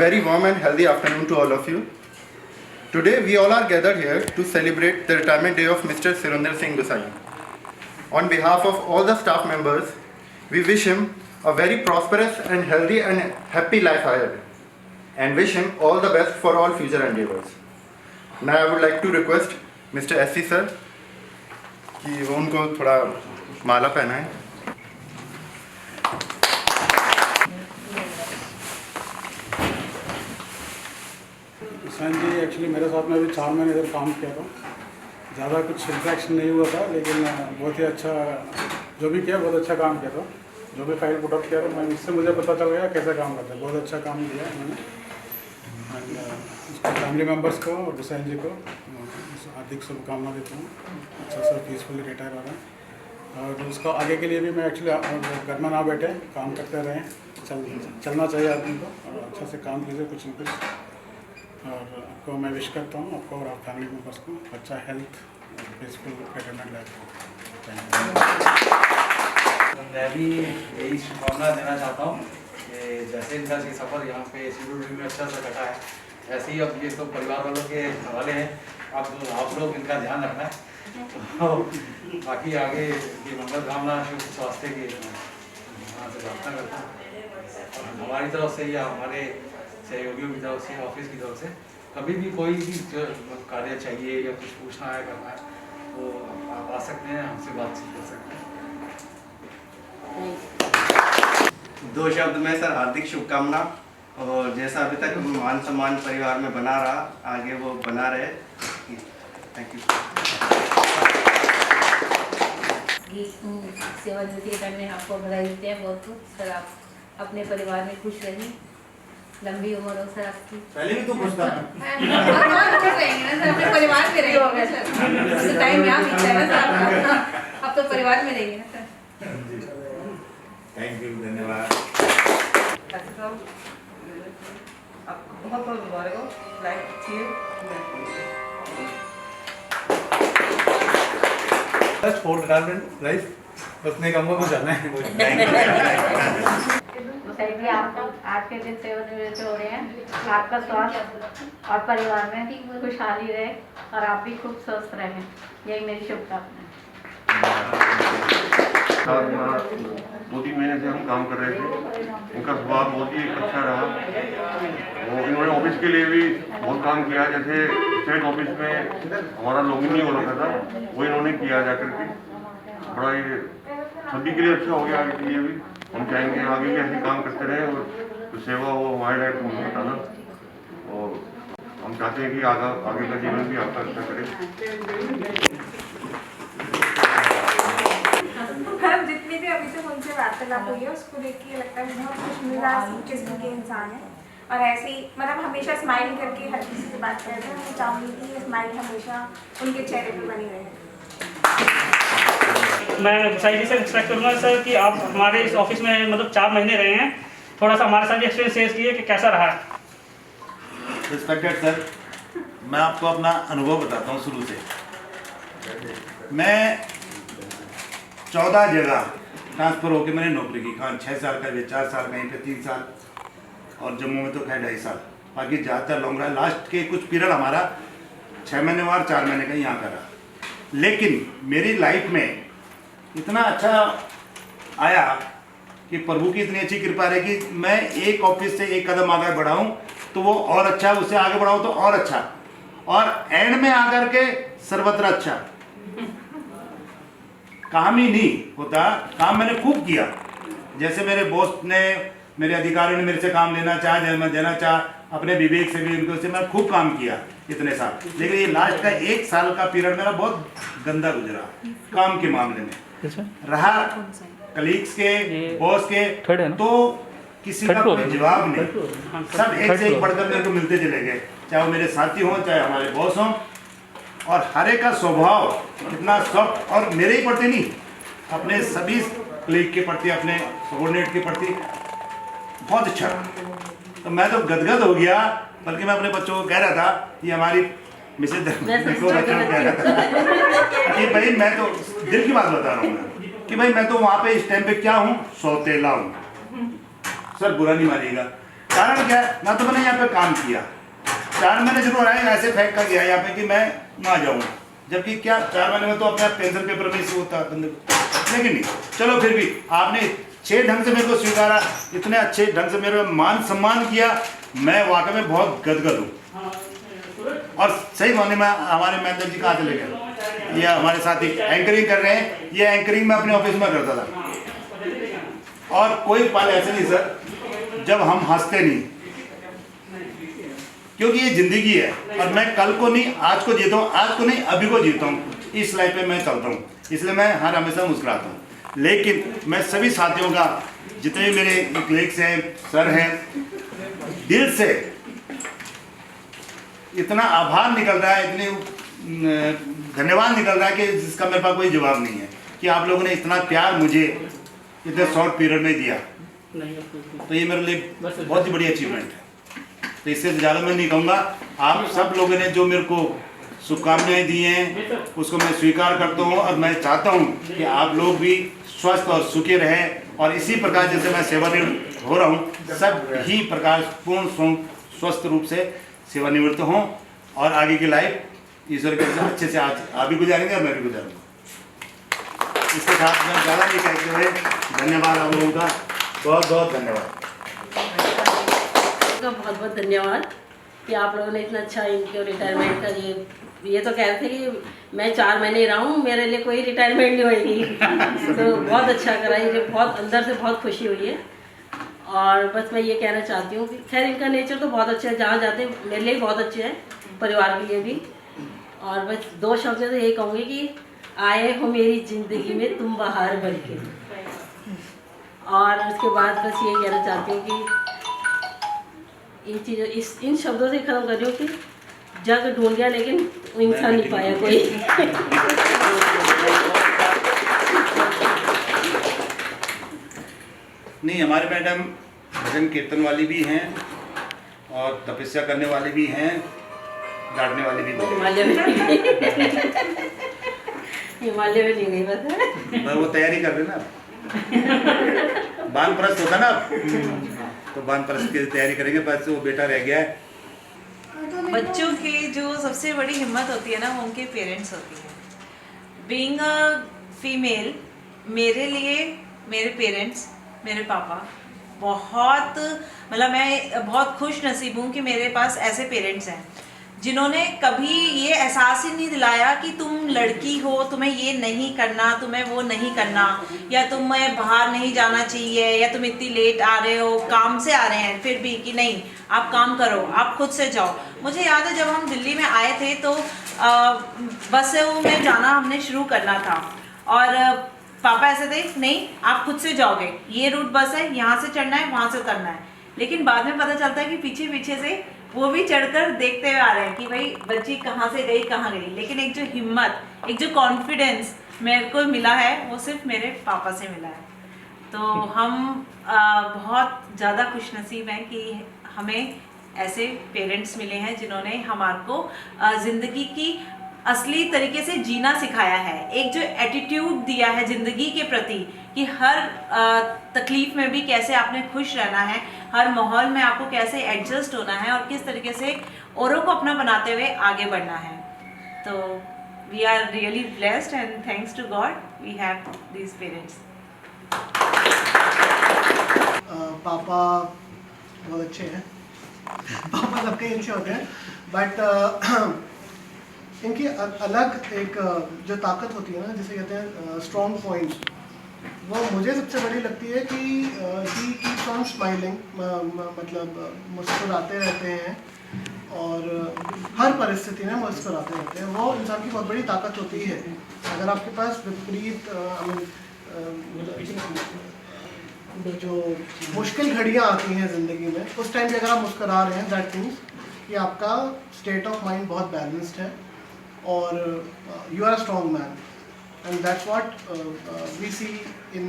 very warm and healthy afternoon to all of you. Today we all are gathered here to celebrate the retirement day of Mr. Surinder Singh Gusai. On behalf of all the staff members, we wish him a very prosperous and healthy and happy life ahead and wish him all the best for all future endeavors. Now I would like to request Mr. S.C. sir कि वो उनको थोड़ा माला पहनाएं. ईशान जी actually मेरे साथ में अभी 4 महीने इधर काम किया था. ज़्यादा कुछ इंट्रैक्शन नहीं हुआ था, लेकिन बहुत ही अच्छा जो भी किया बहुत अच्छा काम किया था. जो भी फाइल पुटअप किया था मैं इससे मुझे पता चल गया कैसे काम करते हैं. बहुत अच्छा काम किया उन्होंने. एंड उसके फैमिली मेम्बर्स को और हुसैन जी को हार्दिक शुभकामना देता हूँ. अच्छा सा पीसफुली रिटायर हो रहा है और उसको आगे के लिए भी मैं एक्चुअली घर में ना बैठे काम करते रहें. चलना चाहिए आदमी को और अच्छा से काम कीजिए कुछ न कुछ. और आपको मैं विश करता हूँ, आपको और आप फैमिली मेम्बर्स को अच्छा हेल्थ पीसफुल रिटायरमेंट लाइफ. मैं भी यही शुभकामना देना चाहता हूँ कि जैसे इनका ये सफ़र यहाँ पे शेड्यूल में अच्छा सा कटा है, ऐसे ही अब ये तो परिवार वालों के हवाले हैं. आप लोग इनका ध्यान रखना है. तो बाकी आगे ये मंगल कामना शुभ स्वास्थ्य की यहाँ से प्रार्थना करता हूँ. और हमारी तरफ से या हमारे सहयोगियों की तरफ से, ऑफिस की तरफ से कभी भी कोई भी कार्य चाहिए या कुछ पूछना है करना है तो आप आ सकते हैं, हमसे बातचीत कर सकते हैं. 2 शब्द में सर हार्दिक शुभकामना. और जैसा अभी तक मान सम्मान परिवार में बना रहा, आगे वो बना रहे. Thank you. सेवानिवृत्ति करने आपको बधाई देते हैं बहुत बहुत. सर आप अपने परिवार में खुश रहिए, लंबी उम्र हो सर आपकी. पहले भी तो खुश था. खुश रहेंगे ना सर, अपने परिवार में रहेंगे सर. तो टाइम यहाँ बीतता है ना सर आपका. अब तो परिवार में रहेंगे ना सर. थैंक यू, धन्यवाद. आपको बहुत बहुत मुबारक हो. लाइफ अच्छी है. फॉर रिटायरमेंट लाइफ उसने काम को जाना है. सही भी आपको आज के दिन सेवानिवृत्त हो रहे हैं. आपका स्वास्थ्य और परिवार में खुशहाली रहे और आप भी खूब स्वस्थ रहें. यही मेरी शुभकामना है. 2-3 महीने से हम काम कर रहे थे. इनका स्वभाव बहुत ही अच्छा रहा. वो इन्होंने ऑफिस के लिए भी बहुत काम किया. जैसे स्टेट ऑफिस में हमारा लॉगिन नहीं हो रहा था, वो इन्होंने किया जाकर के. बड़ा ये सभी के लिए अच्छा हो गया. आगे के लिए भी हम चाहेंगे आगे भी ऐसे काम करते रहे और तो सेवा वो हमारे लायक तुम बताना. और हम चाहते हैं कि आगे का जीवन भी आपका अच्छा करें. जितनी भी अभी तक उनसे वार्तालाप हुई है उसको देख के लगता है बहुत खुश मिजाज किस्म के इंसान है. और ऐसे ही मतलब हमेशा स्माइल करके हर किसी से बात करते हैं. मैं चाहूँगी कि ये स्माइल हमेशा उनके चेहरे पर बनी रहे. मैं गुसाई जी से एक्सपेक्ट करूँगा सर कि आप हमारे इस ऑफिस में मतलब 4 महीने रहे हैं. थोड़ा सा हमारे साथ भी एक्सपीरियंस शेयर कीजिए कि कैसा रहा है. रिस्पेक्टेड सर, मैं आपको अपना अनुभव बताता हूँ. शुरू से मैं 14 जगह ट्रांसफ़र होकर मैंने नौकरी की. कहाँ 6 साल का, 4 साल, कहीं पे 3 साल और जम्मू में तो खैर 2.5 साल. बाकी ज़्यादातर लॉन्ग रहा. लास्ट के कुछ पीरियड हमारा 6 महीने और 4 महीने का यहाँ का रहा. लेकिन मेरी लाइफ में इतना अच्छा आया कि प्रभु की इतनी अच्छी कृपा रही कि मैं एक ऑफिस से एक कदम आगे बढ़ाऊँ तो वो और अच्छा, उससे आगे बढ़ाऊँ तो और अच्छा, और एंड में आकर के सर्वत्र अच्छा. काम ही नहीं होता, काम मैंने खूब किया. जैसे मेरे बॉस ने, मेरे अधिकारी ने मेरे से काम लेना चाहा, जैसे मैं देना चाहा, अपने विवेक से भी उनको से मैं खूब काम किया इतने साल. लेकिन ये लास्ट का 1 साल का पीरियड मेरा बहुत गंदा गुजरा काम के मामले में. रहा कलीग्स के, बॉस के, तो किसी का कोई जवाब नहीं. सब एक से एक बढ़कर मेरे को मिलते चले गए, चाहे वो मेरे साथी हों, चाहे हमारे बॉस हों. और हर एक का स्वभाव इतना सॉफ्ट, और मेरे ही प्रति नहीं, अपने सभी कलीग के प्रति, अपने सबॉर्डिनेट के प्रति बहुत अच्छा. तो मैं तो गदगद हो गया. बल्कि मैं अपने बच्चों को कह रहा था, ये हमारी मिसेज को बच्चों को कह रहा था कि भाई मैं तो दिल की बात बता रहा हूँ कि भाई मैं तो वहाँ पे इस टाइम पे क्या हूँ, सौतेला हूँ. सर बुरा नहीं मानिएगा, कारण क्या है, ना तो मैंने यहाँ पे काम किया, 4 महीने जरूर आए ऐसे फेंक कर गया यहाँ पे कि मैं ना जाऊँ, जबकि क्या 4 महीने में तो अपना पेंशन पेपर भी से होता बंदे को, लेकिन नहीं। चलो फिर भी आपने अच्छे ढंग से मेरे को स्वीकारा, इतने अच्छे ढंग से मेरे मान सम्मान किया, मैं वाकई में बहुत गदगद हूँ। और सही माने में हमारे मैनेजर जी कहाँ चले गए, ये हमारे साथी एंकरिंग कर रहे हैं, ये एंकरिंग मैं अपने ऑफिस में करता था। और कोई पल ऐसे नहीं सर जब हम हंसते नहीं, क्योंकि ये जिंदगी है और मैं कल को नहीं आज को जीता हूँ, आज को नहीं अभी को जीता हूँ, इस लाइफ पे मैं चलता हूँ, इसलिए मैं हर हमेशा मुस्कुराता हूँ। लेकिन मैं सभी साथियों का, जितने भी मेरे कलीग्स हैं, सर हैं, दिल से इतना आभार निकल रहा है, इतनी धन्यवाद निकल रहा है कि जिसका मेरे पास कोई जवाब नहीं है, कि आप लोगों ने इतना प्यार मुझे इतने शॉर्ट पीरियड में दिया, तो ये मेरे लिए बहुत ही बड़ी अचीवमेंट है। तो इससे ज़्यादा मैं नहीं कहूँगा। आप सब लोगों ने जो मेरे को शुभकामनाएं दी हैं उसको मैं स्वीकार करता हूँ, और मैं चाहता हूँ कि आप लोग भी स्वस्थ और सुखी रहें, और इसी प्रकार जैसे मैं सेवानिवृत्त हो रहा हूँ, सब ही प्रकार पूर्ण स्वस्थ रूप से सेवानिवृत्त हों, और आगे की लाइफ ईश्वर के साथ अच्छे से आज आप भी गुजारेंगे और मैं भी गुजारूँगा। इसके साथ मैं ज़्यादा नहीं कहते हुए धन्यवाद आप लोगों का, बहुत बहुत धन्यवाद। बहुत बहुत धन्यवाद कि आप लोगों ने इतना अच्छा इनके रिटायरमेंट का ये तो कह रहे थे कि मैं 4 महीने रहा हूँ, मेरे लिए कोई रिटायरमेंट नहीं होगी। तो बहुत अच्छा करा, मुझे बहुत अंदर से बहुत खुशी हुई है। और बस मैं ये कहना चाहती हूँ कि खैर इनका नेचर तो बहुत अच्छा है, जहाँ जाते हैं मेरे लिए बहुत अच्छे हैं, परिवार के लिए भी। और बस 2 शब्द तो यही कहूँगी कि आए हो मेरी ज़िंदगी में तुम बाहर बन के। और उसके बाद बस ये कहना चाहती हूँ कि इन चीज़ों इन शब्दों से ख़त्म कर रही हूँ कि जग ढूंढ गया लेकिन इंसान नहीं पाया कोई। नहीं, हमारे मैडम भजन कीर्तन वाली भी हैं और तपस्या करने वाले भी हैं, गाड़ने वाले भी हैं। हिमालय में नहीं गई बस वो तैयारी कर रहे ना, वानप्रस्थ होता ना, तो वानप्रस्थ की तैयारी करेंगे, बस वो बेटा रह गया है। बच्चों की जो सबसे बड़ी हिम्मत होती है ना, वो उनके पेरेंट्स होती है। बीइंग अ फीमेल, मेरे लिए मेरे पेरेंट्स, मेरे पापा बहुत, मतलब मैं बहुत खुश नसीब हूँ कि मेरे पास ऐसे पेरेंट्स हैं जिन्होंने कभी ये एहसास ही नहीं दिलाया कि तुम लड़की हो, तुम्हें ये नहीं करना, तुम्हें वो नहीं करना, या तुम्हें बाहर नहीं जाना चाहिए, या तुम इतनी लेट आ रहे हो, काम से आ रहे हैं फिर भी कि नहीं आप काम करो, आप खुद से जाओ। मुझे याद है जब हम दिल्ली में आए थे तो बसों में जाना हमने शुरू करना था, और पापा ऐसे थे, नहीं आप खुद से जाओगे, ये रूट बस है, यहाँ से चढ़ना है, वहाँ से उतरना है। लेकिन बाद में पता चलता है कि पीछे पीछे से वो भी चढ़कर देखते हुए आ रहे हैं कि भाई बच्ची कहाँ से गई कहाँ गई। लेकिन एक जो हिम्मत, एक जो कॉन्फिडेंस मेरे को मिला है, वो सिर्फ मेरे पापा से मिला है। तो हम बहुत ज़्यादा खुशनसीब हैं कि हमें ऐसे पेरेंट्स मिले हैं जिन्होंने हमारे को ज़िंदगी की असली तरीके से जीना सिखाया है। एक जो एटीट्यूड दिया है ज़िंदगी के प्रति कि हर तकलीफ़ में भी कैसे आपने खुश रहना है, हर माहौल में आपको कैसे एडजस्ट होना है, और किस तरीके से औरों को अपना बनाते हुए आगे बढ़ना है। तो we are really blessed and thanks to God we have these parents. पापा बहुत अच्छे हैं, पापा सबके अच्छे होते हैं, बट इनकी अलग एक जो ताकत होती है ना, जिसे कहते हैं स्ट्रॉन्ग पॉइंट्स, वो मुझे सबसे बड़ी लगती है कि ही कीप्स ऑन स्माइलिंग, मतलब मुस्कुराते रहते हैं, और हर परिस्थिति में मुस्कुराते रहते हैं। वो इंसान की बहुत बड़ी ताकत होती है। अगर आपके पास विपरीत जो मुश्किल घड़ियाँ आती हैं ज़िंदगी में, उस टाइम पे अगर आप मुस्कुरा रहे हैं, दैट मीन्स कि आपका स्टेट ऑफ माइंड बहुत बैलेंस्ड है, और you are a strong man, and that's what we see in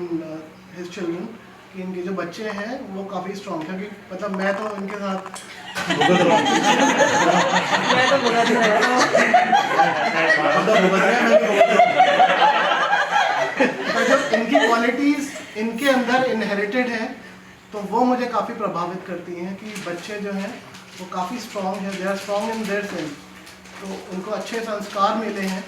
his children, कि इनके जो बच्चे हैं वो काफ़ी स्ट्रॉन्ग हैं। क्योंकि मतलब मैं तो इनके साथ तो जो इनकी क्वालिटीज़ इनके अंदर इनहेरिटेड हैं, तो वो मुझे काफ़ी प्रभावित करती हैं कि बच्चे जो हैं वो काफ़ी स्ट्रॉन्ग हैं, they are strong in their sense, तो उनको अच्छे संस्कार मिले हैं।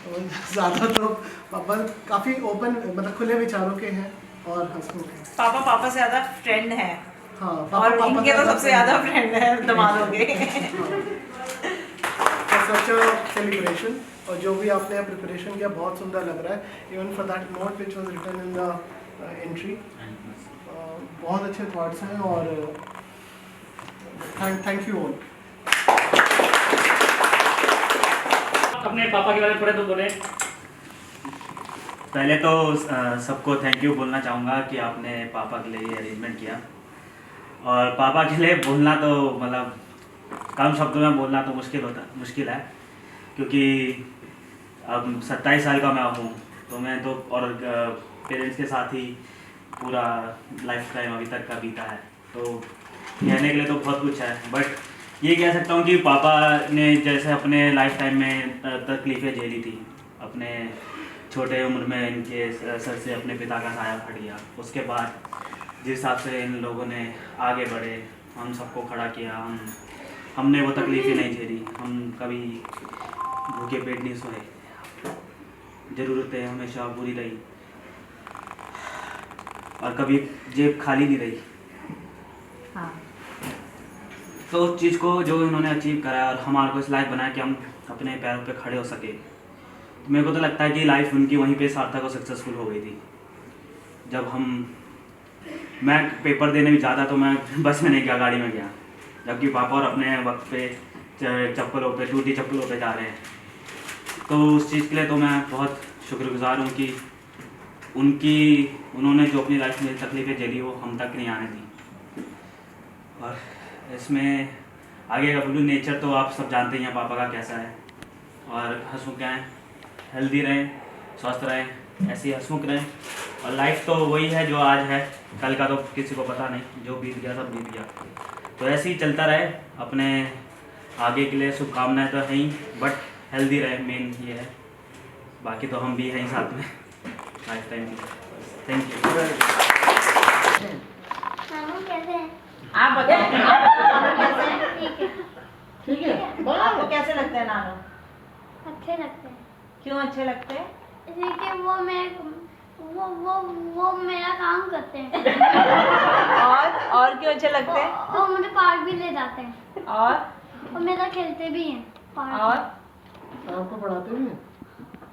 तो ज़्यादा तो पापा काफ़ी ओपन, मतलब खुले विचारों के हैं और हंसमुख हैं। पापा से ज़्यादा फ्रेंड है। हाँ, और इनके तो सबसे ज़्यादा फ्रेंड है दामादों के। सच अ सेलिब्रेशन, और जो भी आपने प्रिपरेशन किया बहुत सुंदर लग रहा है। Even for that note which was written in the entry, बहुत अच्छे थॉट्स हैं और थैंक यू ऑल। अपने पापा के बारे में थोड़े तो बोले। पहले तो सबको थैंक यू बोलना चाहूँगा कि आपने पापा के लिए ये अरेंजमेंट किया। और पापा के लिए बोलना तो मतलब कम शब्दों में बोलना तो मुश्किल है, क्योंकि अब 27 साल का मैं हूँ, तो मैं तो और पेरेंट्स के साथ ही पूरा लाइफ टाइम अभी तक का बीता है, तो कहने के लिए तो बहुत कुछ है। बट ये कह सकता हूँ कि पापा ने जैसे अपने लाइफ टाइम में तकलीफ़ें झेली थी, अपने छोटे उम्र में इनके सर से अपने पिता का साया फट गया, उसके बाद जिस हिसाब से इन लोगों ने आगे बढ़े, हम सबको खड़ा किया, हमने वो तकलीफ़ें नहीं झेली, हम कभी भूखे पेट नहीं सोए, ज़रूरतें हमेशा पूरी रही और कभी जेब खाली नहीं रही। हाँ। तो उस चीज़ को जो इन्होंने अचीव करा और हमारे को इस लाइफ बनाया कि हम अपने पैरों पे खड़े हो सके, तो मेरे को तो लगता है कि लाइफ उनकी वहीं पे सार्थक और सक्सेसफुल हो गई थी। जब मैं पेपर देने भी जाता तो मैं बस में नहीं गया, गाड़ी में गया, जबकि पापा और अपने वक्त पे चप्पलों पे, टूटी चप्पलों पे जा रहे हैं। तो उस चीज़ के लिए तो मैं बहुत शुक्रगुजार हूँ कि उन्होंने जो अपनी लाइफ में तकलीफ़ें झेली वो हम तक नहीं आने दी। और इसमें आगे का ब्लू नेचर तो आप सब जानते ही हैं पापा का कैसा है, और हंसमुख रहें, हेल्दी रहें, स्वस्थ रहें, ऐसे ही हंसमुख रहें। और लाइफ तो वही है जो आज है, कल का तो किसी को पता नहीं, जो बीत गया सब बीत गया, तो ऐसे ही चलता रहे। अपने आगे के लिए शुभकामनाएं तो है ही, बट हेल्दी रहे, मेन ये है। बाकी तो हम भी हैं ही साथ में लाइफ टाइम के। Thank you. कैसे हैं आप बताओ। ठीक है, आपको कैसे लगते हैं नानू? अच्छे लगते हैं क्यों अच्छे लगते हैं? इसलिए कि वो मेरा काम करते हैं। और क्यों अच्छे लगते हैं? और मुझे पार्क भी ले जाते हैं और मेरा खेलते भी हैं पार्क और में। आपको पढ़ाते भी हैं?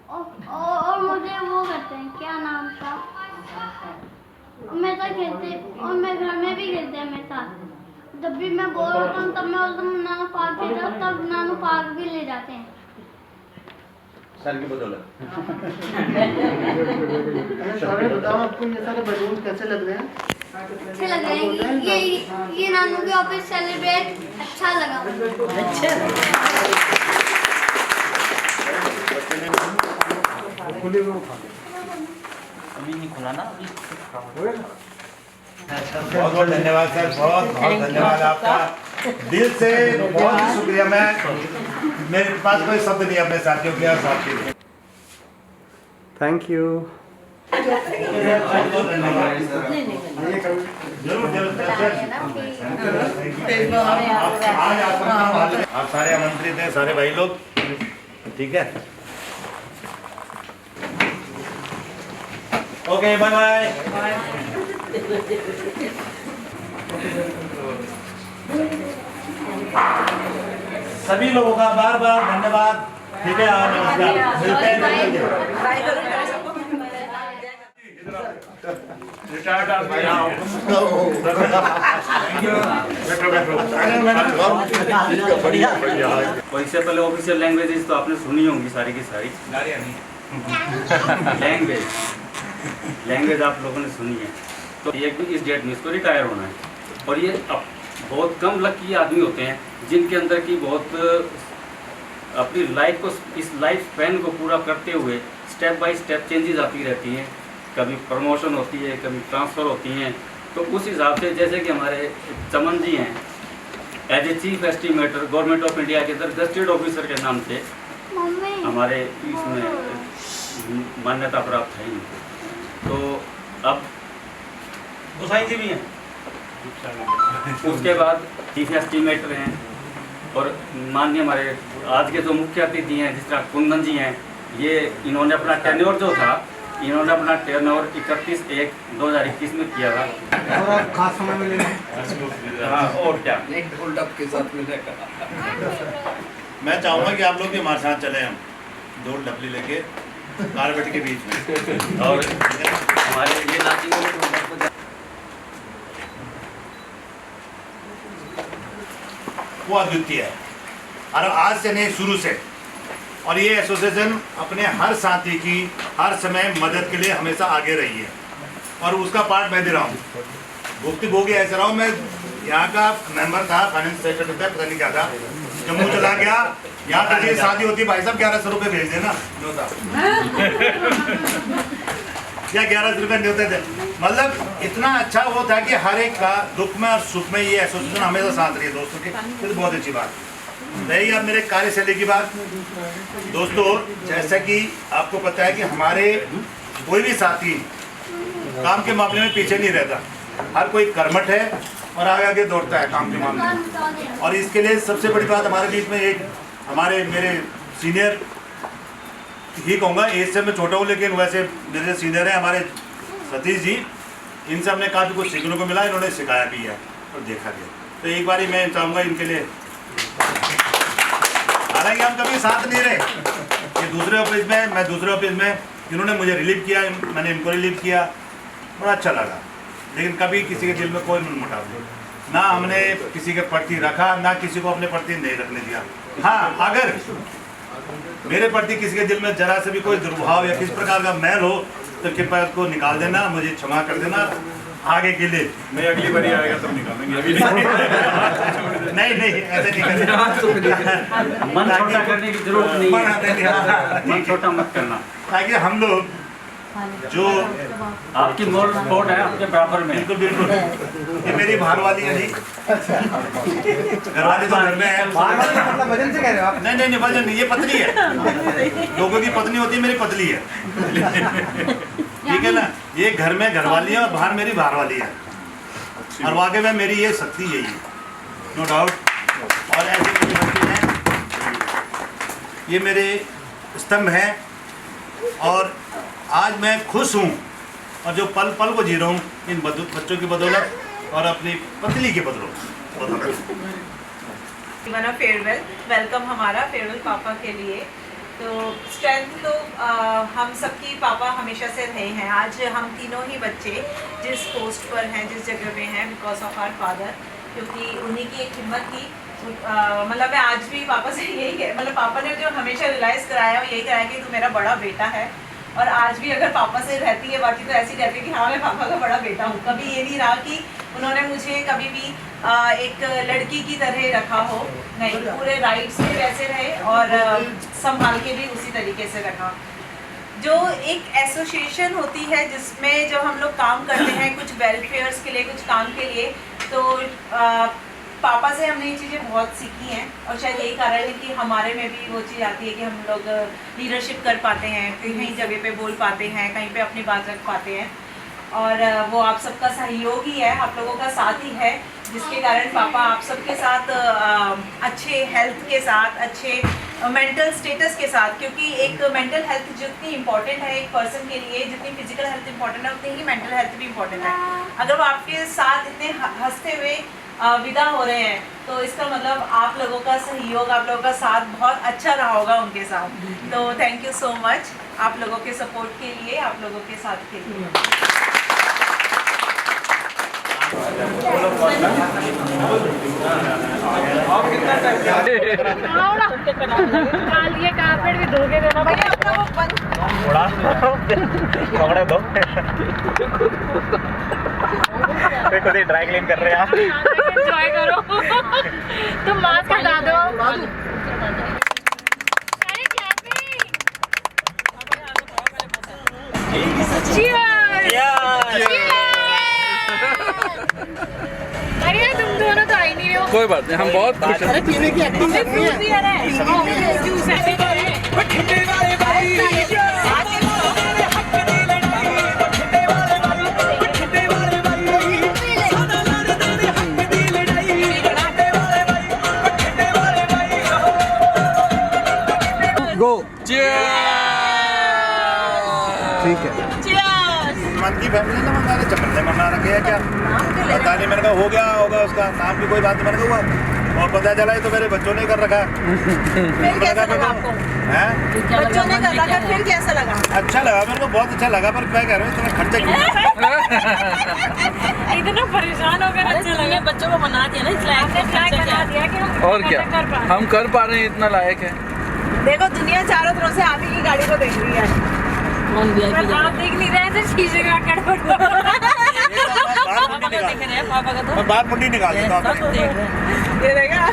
और मुझे वो करते हैं, क्या नाम था, मेरे साथ खेलते और मैं घर में भी खेलते हैं मेरे साथ। जब भी मैं बोर होता हूँ तब मैं नानू पार्क भी जाता, तब नानू पार्क भी ले जाते हैं। सर की बदौलत। शौर्य बताओ, आपको ये सारे बलून कैसे लग रहे हैं? अच्छे लग रहे हैं। ये नानू के ऑफिस सेलिब्रेट अच्छा लगा। अभी नहीं खुला ना, बहुत बहुत धन्यवाद सर, बहुत बहुत धन्यवाद आपका, दिल से बहुत ही शुक्रिया। मेरे पास कोई शब्द नहीं अपने साथियों के और साथ के लिए। Thank you. बहुत धन्यवाद। जरूर जरूर आप सारे आमंत्रित हैं, सारे भाई लोग, ठीक है। Okay, bye bye. सभी लोगों का बार बार धन्यवाद, ठीक है। नमस्कार, मिलते हैं। रिटायर्ड आदमी और इससे पहले ऑफिशियल लैंग्वेजेस तो आपने सुनी होंगी सारी की सारी। लैंग्वेज आप लोगों ने सुनी है। तो ये इस डेट में इसको रिटायर होना है, और ये अब बहुत कम लकी आदमी होते हैं जिनके अंदर की बहुत अपनी लाइफ को, इस लाइफ स्पैन को पूरा करते हुए स्टेप बाय स्टेप चेंजेस आती रहती हैं। कभी प्रमोशन होती है, कभी ट्रांसफ़र होती हैं। तो उस हिसाब से जैसे कि हमारे चमन जी हैं, as a chief estimator government of India के अंदर गजेटेड ऑफिसर के नाम से हमारे इसमें मान्यता प्राप्त है। तो अब गोसाई जी भी हैं, उसके बाद चीफ एस्टिमेटर हैं और माननीय हमारे आज के जो मुख्य अतिथि हैं जिस तरह कुंदन जी हैं, ये इन्होंने अपना टेन्योर जो था, इन्होंने अपना टेन्योर 31/1/2021 में किया था। और आप खास समय में ले हाँ, और क्या के साथ मिलेगा। मैं चाहूँगा कि आप लोग भी हमारे साथ चले, हम 2 डबली लेके कारपेट के बीच में, और हमारे ये नाचिंग वो अद्वितीय है और आज से नहीं शुरू से। और ये एसोसिएशन अपने हर साथी की हर समय मदद के लिए हमेशा आगे रही है और उसका पार्ट मैं दे रहा हूँ। भुक्ति भोगी ऐसा रहा हूँ, मैं यहाँ का मेंबर था, फाइनेंस सेक्रेटरी था, पता नहीं क्या था, जम्मू चला गया। यहाँ तक ये शादी होती भाई साहब 1100 रुपये भेज देना या 1100 रुपये नहीं होते थे। मतलब इतना अच्छा वो था कि हर एक का दुख में और सुख में ये एसोसिएशन हमेशा साथ रही है दोस्तों की, तो बहुत अच्छी बात। रही अब मेरे कार्यशैली की बात, दोस्तों जैसा कि आपको पता है कि हमारे कोई भी साथी काम के मामले में पीछे नहीं रहता, हर कोई कर्मठ है और आगे आगे दौड़ता है काम के मामले में। और इसके लिए सबसे बड़ी बात हमारे बीच में एक हमारे मेरे सीनियर ही कहूँगा, एज से मैं छोटा हूँ लेकिन वैसे मेरे सीनियर हैं हमारे सतीश जी, इनसे हमने काफ़ी कुछ सीखने को मिला, इन्होंने सिखाया भी है और देखा भी है। तो एक बार मैं चाहूँगा इनके लिए, हालांकि हम कभी साथ नहीं रहे, ये दूसरे ऑफिस में, मैं दूसरे ऑफिस में, इन्होंने मुझे रिलीव किया, मैंने इनको रिलीव किया, बड़ा अच्छा लगा। लेकिन कभी किसी के दिल में कोई मनमुटाव नहीं, ना हमने किसी के प्रति रखा, ना किसी को अपने प्रति नहीं रखने दिया। हाँ, अगर मेरे प्रति किसी के दिल में जरा से भी कोई दुर्भाव या किस प्रकार का मैल हो तो कृपया को निकाल देना, मुझे क्षमा कर देना आगे के लिए। नहीं, अगली बारी आएगा तब निकालेंगे, अभी नहीं ऐसे नहीं करें। मन छोटा करने की जरूरत नहीं है, मन छोटा मत करना, ताकि हम लोग जो आपकी मोर सपोर्ट है आपके बराबर में। बिल्कुल बिल्कुल, ये मेरी बाहर वाली है जी, घर वाले तो घर में है। मतलब वजन से कह रहे हो आप? नहीं वजन नहीं, ये पतली है, लोगों की पत्नी होती है, मेरी पतली है, ठीक है ना। ये घर में घर वाली है और बाहर मेरी बाहर वाली है, और वाकई में मेरी ये शक्ति यही है, नो डाउट। और ऐसे मेरी बच्चे हैं, ये मेरे स्तंभ हैं, और आज मैं खुश हूँ और जो पल पल को जी रहा हूँ इन बच्चों की बदौलत और अपनी पतली की बदौलत। फेयरवेल वेलकम हमारा फेयरवेल पापा के लिए, तो स्ट्रेंथ तो हम सबकी पापा हमेशा से रहे हैं। आज हम तीनों ही बच्चे जिस पोस्ट पर हैं, जिस जगह पे हैं, बिकॉज ऑफ आवर फादर, क्योंकि उन्हीं की एक हिम्मत थी। मतलब मैं आज भी पापा से यही है, मतलब पापा ने जो हमेशा रियलाइज़ कराया वो यही कराया कि तू मेरा बड़ा बेटा है। और आज भी अगर पापा से रहती है बाकी तो ऐसी रहती है कि हाँ मैं पापा का बड़ा बेटा हूँ। कभी ये नहीं रहा कि उन्होंने मुझे कभी भी एक लड़की की तरह रखा हो, नहीं, पूरे राइट्स भी वैसे रहे और संभाल के भी उसी तरीके से रखा। जो एक एसोसिएशन होती है जिसमें जब हम लोग काम करते हैं कुछ वेलफेयर्स के लिए, कुछ काम के लिए, तो पापा से हमने ये चीज़ें बहुत सीखी हैं और शायद यही कारण है कि हमारे में भी वो चीज़ आती है कि हम लोग लीडरशिप कर पाते हैं, कहीं जगह पे बोल पाते हैं, कहीं पे अपनी बात रख पाते हैं। और वो आप सबका सहयोग ही है, आप लोगों का साथ ही है, जिसके कारण पापा आप सबके साथ अच्छे हेल्थ के साथ, अच्छे मेंटल स्टेटस के साथ, क्योंकि एक मेंटल हेल्थ जितनी इम्पोर्टेंट है एक पर्सन के लिए, जितनी फिजिकल हेल्थ इम्पोर्टेंट है उतनी ही मेंटल हेल्थ भी इम्पोर्टेंट है। अगर वो आपके साथ इतने हंसते हुए विदा हो रहे हैं तो इसका मतलब आप लोगों का सहयोग, आप लोगों का साथ बहुत अच्छा रहा होगा उनके साथ। तो थैंक यू सो मच आप लोगों के सपोर्ट के लिए, आप लोगों के साथ के लिए। कारपेट भी धो के देना भैया, अपना वो पकड़े दो खुद ही ड्राई क्लीन कर रहे हैं आप, एंजॉय करो। तुम मास्क हटा दो। अरे तुम दोनों तो आई नहीं हो। कोई बात नहीं, हम बहुत खुश हैं। पीने की एक्टिंग करनी है। जूस है। ठीक है। मन की फैमिली ना मंगा रहे, चपल्ले मंगा रखे हैं क्या? पता नहीं, मैंने कहा हो गया होगा उसका नाम की कोई बात नहीं, मैंने कहा हुआ और पता चला तो मेरे बच्चों ने कर रखा है। कैसा लगा आपको? बच्चों ने कर रखा, फिर कैसा लगा? अच्छा लगा मेरे को, बहुत अच्छा लगा, पर मैं कह रहा हूँ इतना खर्चा क्यों? इतना परेशान होकर अच्छा लगा। बच्चों को बना दिया ना, इसलिए आपने ट्राई करा दिया कि हम और क्या हम कर पा रहे हैं, इतना लायक है। देखो दुनिया चारों तरफ से आप ही की गाड़ी को देख रही है, आप देख नहीं रहे थे शीशे का पापा को देख रहे हैं, पापा का तो मैं बात मुंडी निकाल देता हूँ। ये देखा।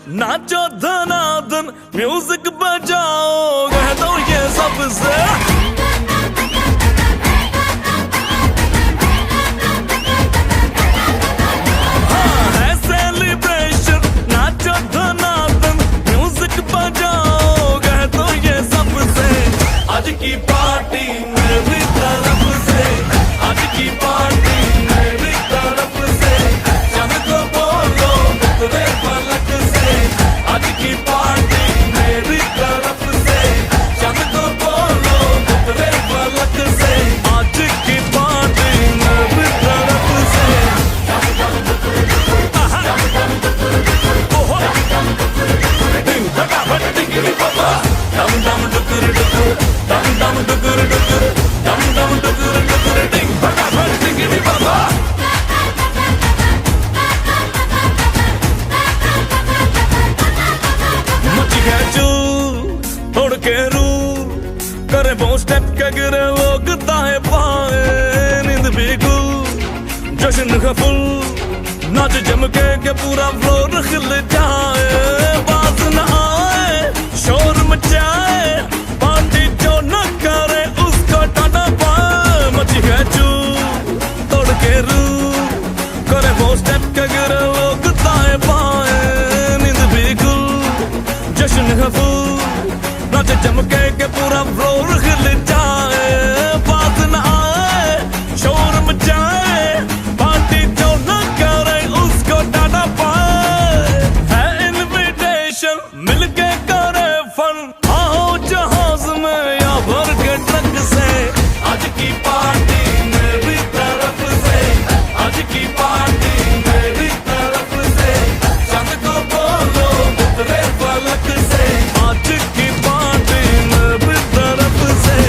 नाचो धना जनार्दन म्यूजिक बजाओ कह दो ये सबसे आज की पार्टी मेरी तरफ से, आज की पार्टी मेरी तरफ से, चंद को बोलो उतरे फलक से। आज की पार्टी मेरी तरफ से, चंद को बोलो उतरे फलक से। आज की पार्टी मेरी तरफ से। दिन फटाफट टिकरी बाबा, दम दम डुकर डुकर, dum dum dukur dukur, dum dum dukur dukur, ding फटाफट टिकरी बाबा। मची है चूर तोड़ के रूर करे वो स्टेप के गिरे लोग दाएं बाएं, नींद भी गुल जश्न का फुल नाच जम के पूरा फ्लोर खिल जाए। बात न आए शोर मचाए, न करे उसको टाटा पाए। मची है चूर तोड़ के रूर करे वो स्टेप के गिरे लोग दाएं बाएं, नींद भी गुल जश्न है फुल नाच जम के पूरा फ्लोर खिल जाए। बात न आए शोर मचाए, पार्टी जो न करे उसको टाटा पाए। है इनविटेशन मिलके करे फन, आओ जहाज में भर के ट्रक से। आज की पार्टी मेरी तरफ से, आज की पार्टी मेरी तरफ से, चंद को बोलो उतरे फलक से। आज की पार्टी मेरी तरफ से।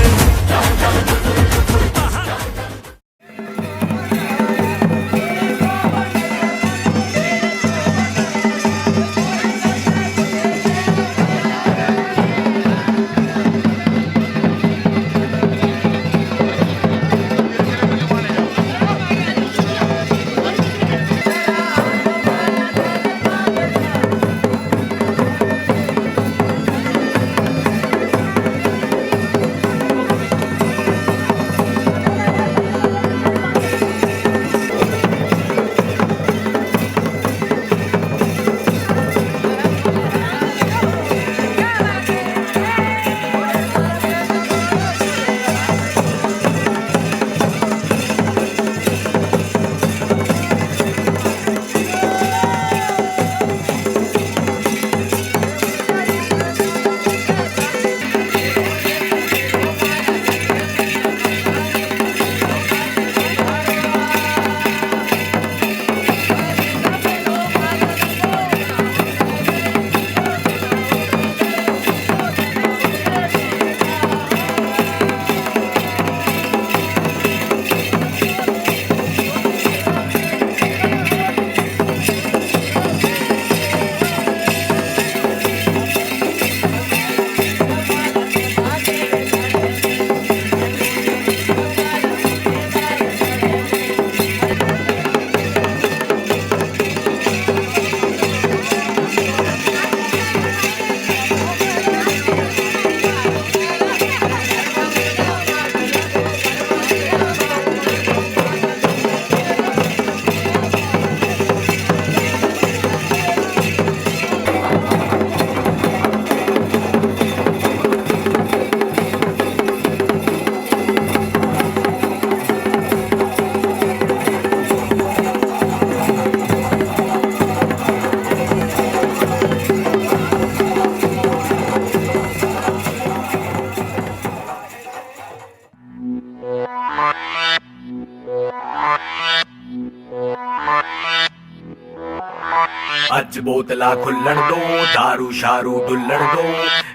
अज बोतला खुल्लण दो, दारू शारू डुल्लण दो,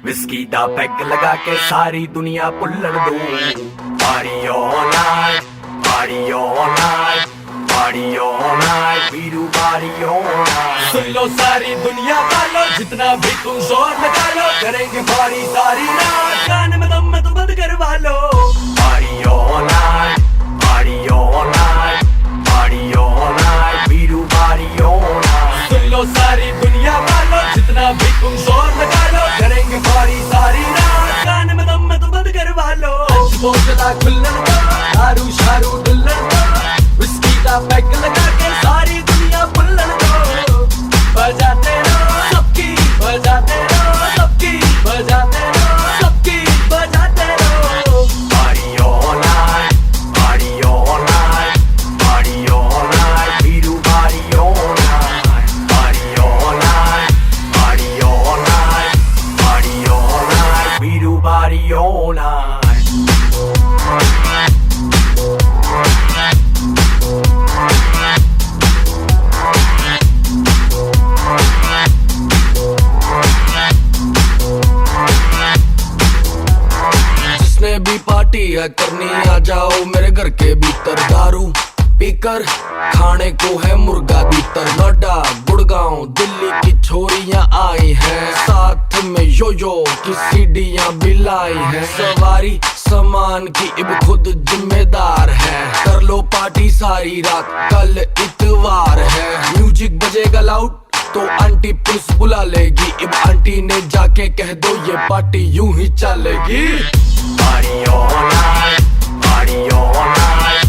विस्की दा पैग लगा के सारी दुनिया पुल्लण दो। Party all night, party all night, party all night, we do party all night. सुन लो सारी दुनिया वालों, जितना भी तुम जोर लगा लो, करेंगे पार्टी सारी रात, गाने में दम में तो बंद करवा लो। Party all night, party all night, party all night, we do party all night. सुन लो सारी दुनिया वालों, जितना भी तुम जोर लगा लो, के भीतर दारू पीकर खाने को है मुर्गा भीतर। नोएडा गुड़गांव दिल्ली की छोरियां आई हैं, साथ में यो की सीढ़ियां भी लाई हैं। सवारी सामान की अब खुद जिम्मेदार है, कर लो पार्टी सारी रात कल इतवार है। म्यूजिक बजेगा लाउड तो आंटी पुलिस बुला लेगी, अब आंटी ने जाके कह दो ये पार्टी यूं ही चलेगी। Party all night, party all night,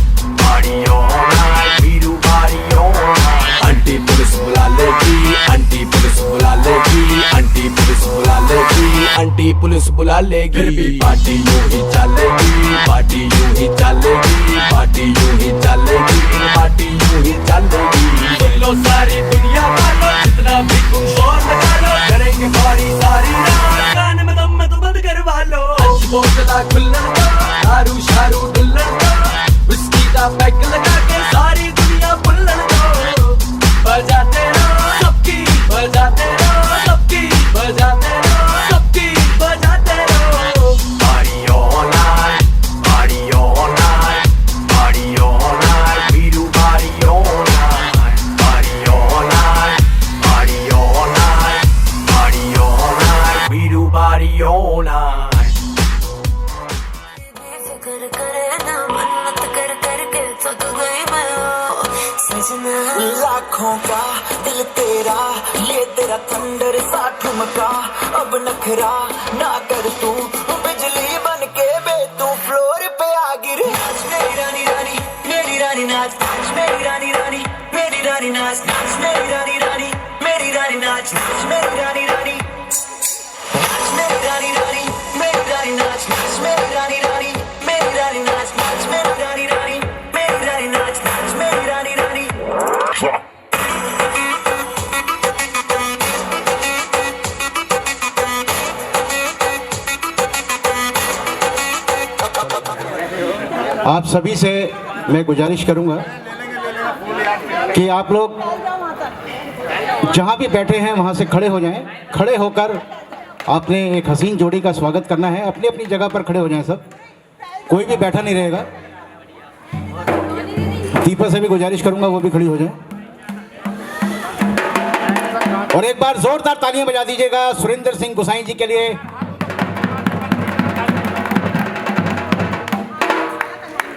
party all night, Veeru party all night। Aunty police बुला लेगी, आंटी पुलिस बुला लेगी, आंटी पुलिस बुला लेगी, आंटी पुलिस बुला लेगी। फिर भी पार्टी यूं ही चलेगी, पार्टी यूं ही चलेगी, पार्टी यूं ही चलेगी, पार्टी यूं ही चलेगी। सुन लो सारी दुनिया वालों, जितना भी तुम शोर लगा लो, करेंगे पार्टी सारी रात, गाने में दम में तो बंद करवा लो। आज बोतला खुल्लन दो, दारू शारू डुल्लन दो, विस्की का पैक लगा के सारी दुनिया फुल्लन दो। बजाते रहो सबकी, बजाते रहो सबकी, बजाते रहो सबकी, बजाते रहो। Party all night, party all night, party all night, Veeru party all night, party all night, party all night, party all night, Veeru party all night। कर करे ना मन्नत कर करके थक गई मैं सजना। लाखों का दिल तेरा, ये तेरा थंडर सा ठुमका, अब नखरा ना कर तू, बिजली बन के बे तू फ्लोर पे आ गिर। मेरी रानी रानी मेरी रानी नाच, मेरी रानी रानी मेरी रानी नाच, मेरी रानी रानी मेरी रानी नाच, मेरी रानी रानी मेरी रानी रानी मेरी रानी नाच, मेरी रानी रानी मेरी रानी नाच, मेरी रानी रानी मेरी रानी नाच, मेरी रानी रानी। आप सभी से मैं गुजारिश करूंगा कि आप लोग जहां भी बैठे हैं वहां से खड़े हो जाएं। खड़े होकर आपने एक हसीन जोड़ी का स्वागत करना है। अपनी अपनी जगह पर खड़े हो जाएं सब, कोई भी बैठा नहीं रहेगा। दीपा से भी गुजारिश करूंगा वो भी खड़ी हो जाए। और एक बार जोरदार तालियां बजा दीजिएगा सुरेंद्र सिंह गुसाई जी के लिए।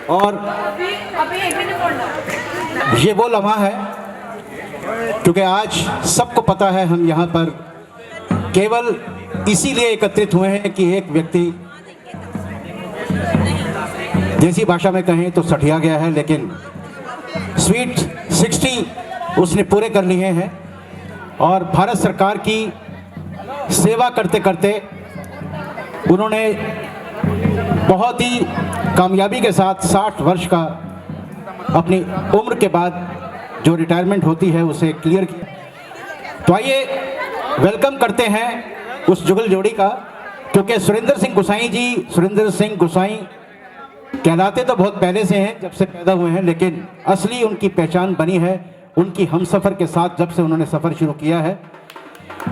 और ये वो लम्हा है क्योंकि आज सबको पता है हम यहाँ पर केवल इसीलिए एकत्रित हुए हैं कि एक व्यक्ति देसी भाषा में कहें तो सठिया गया है, लेकिन स्वीट 60 उसने पूरे कर लिए हैं और भारत सरकार की सेवा करते करते उन्होंने बहुत ही कामयाबी के साथ 60 वर्ष का अपनी उम्र के बाद जो रिटायरमेंट होती है उसे क्लियर किया। तो आइए वेलकम करते हैं उस जुगल जोड़ी का, क्योंकि सुरेंद्र सिंह गुसाई जी सुरेंद्र सिंह गुसाई कहलाते तो बहुत पहले से हैं, जब से पैदा हुए हैं, लेकिन असली उनकी पहचान बनी है उनकी हमसफ़र के साथ जब से उन्होंने सफ़र शुरू किया है।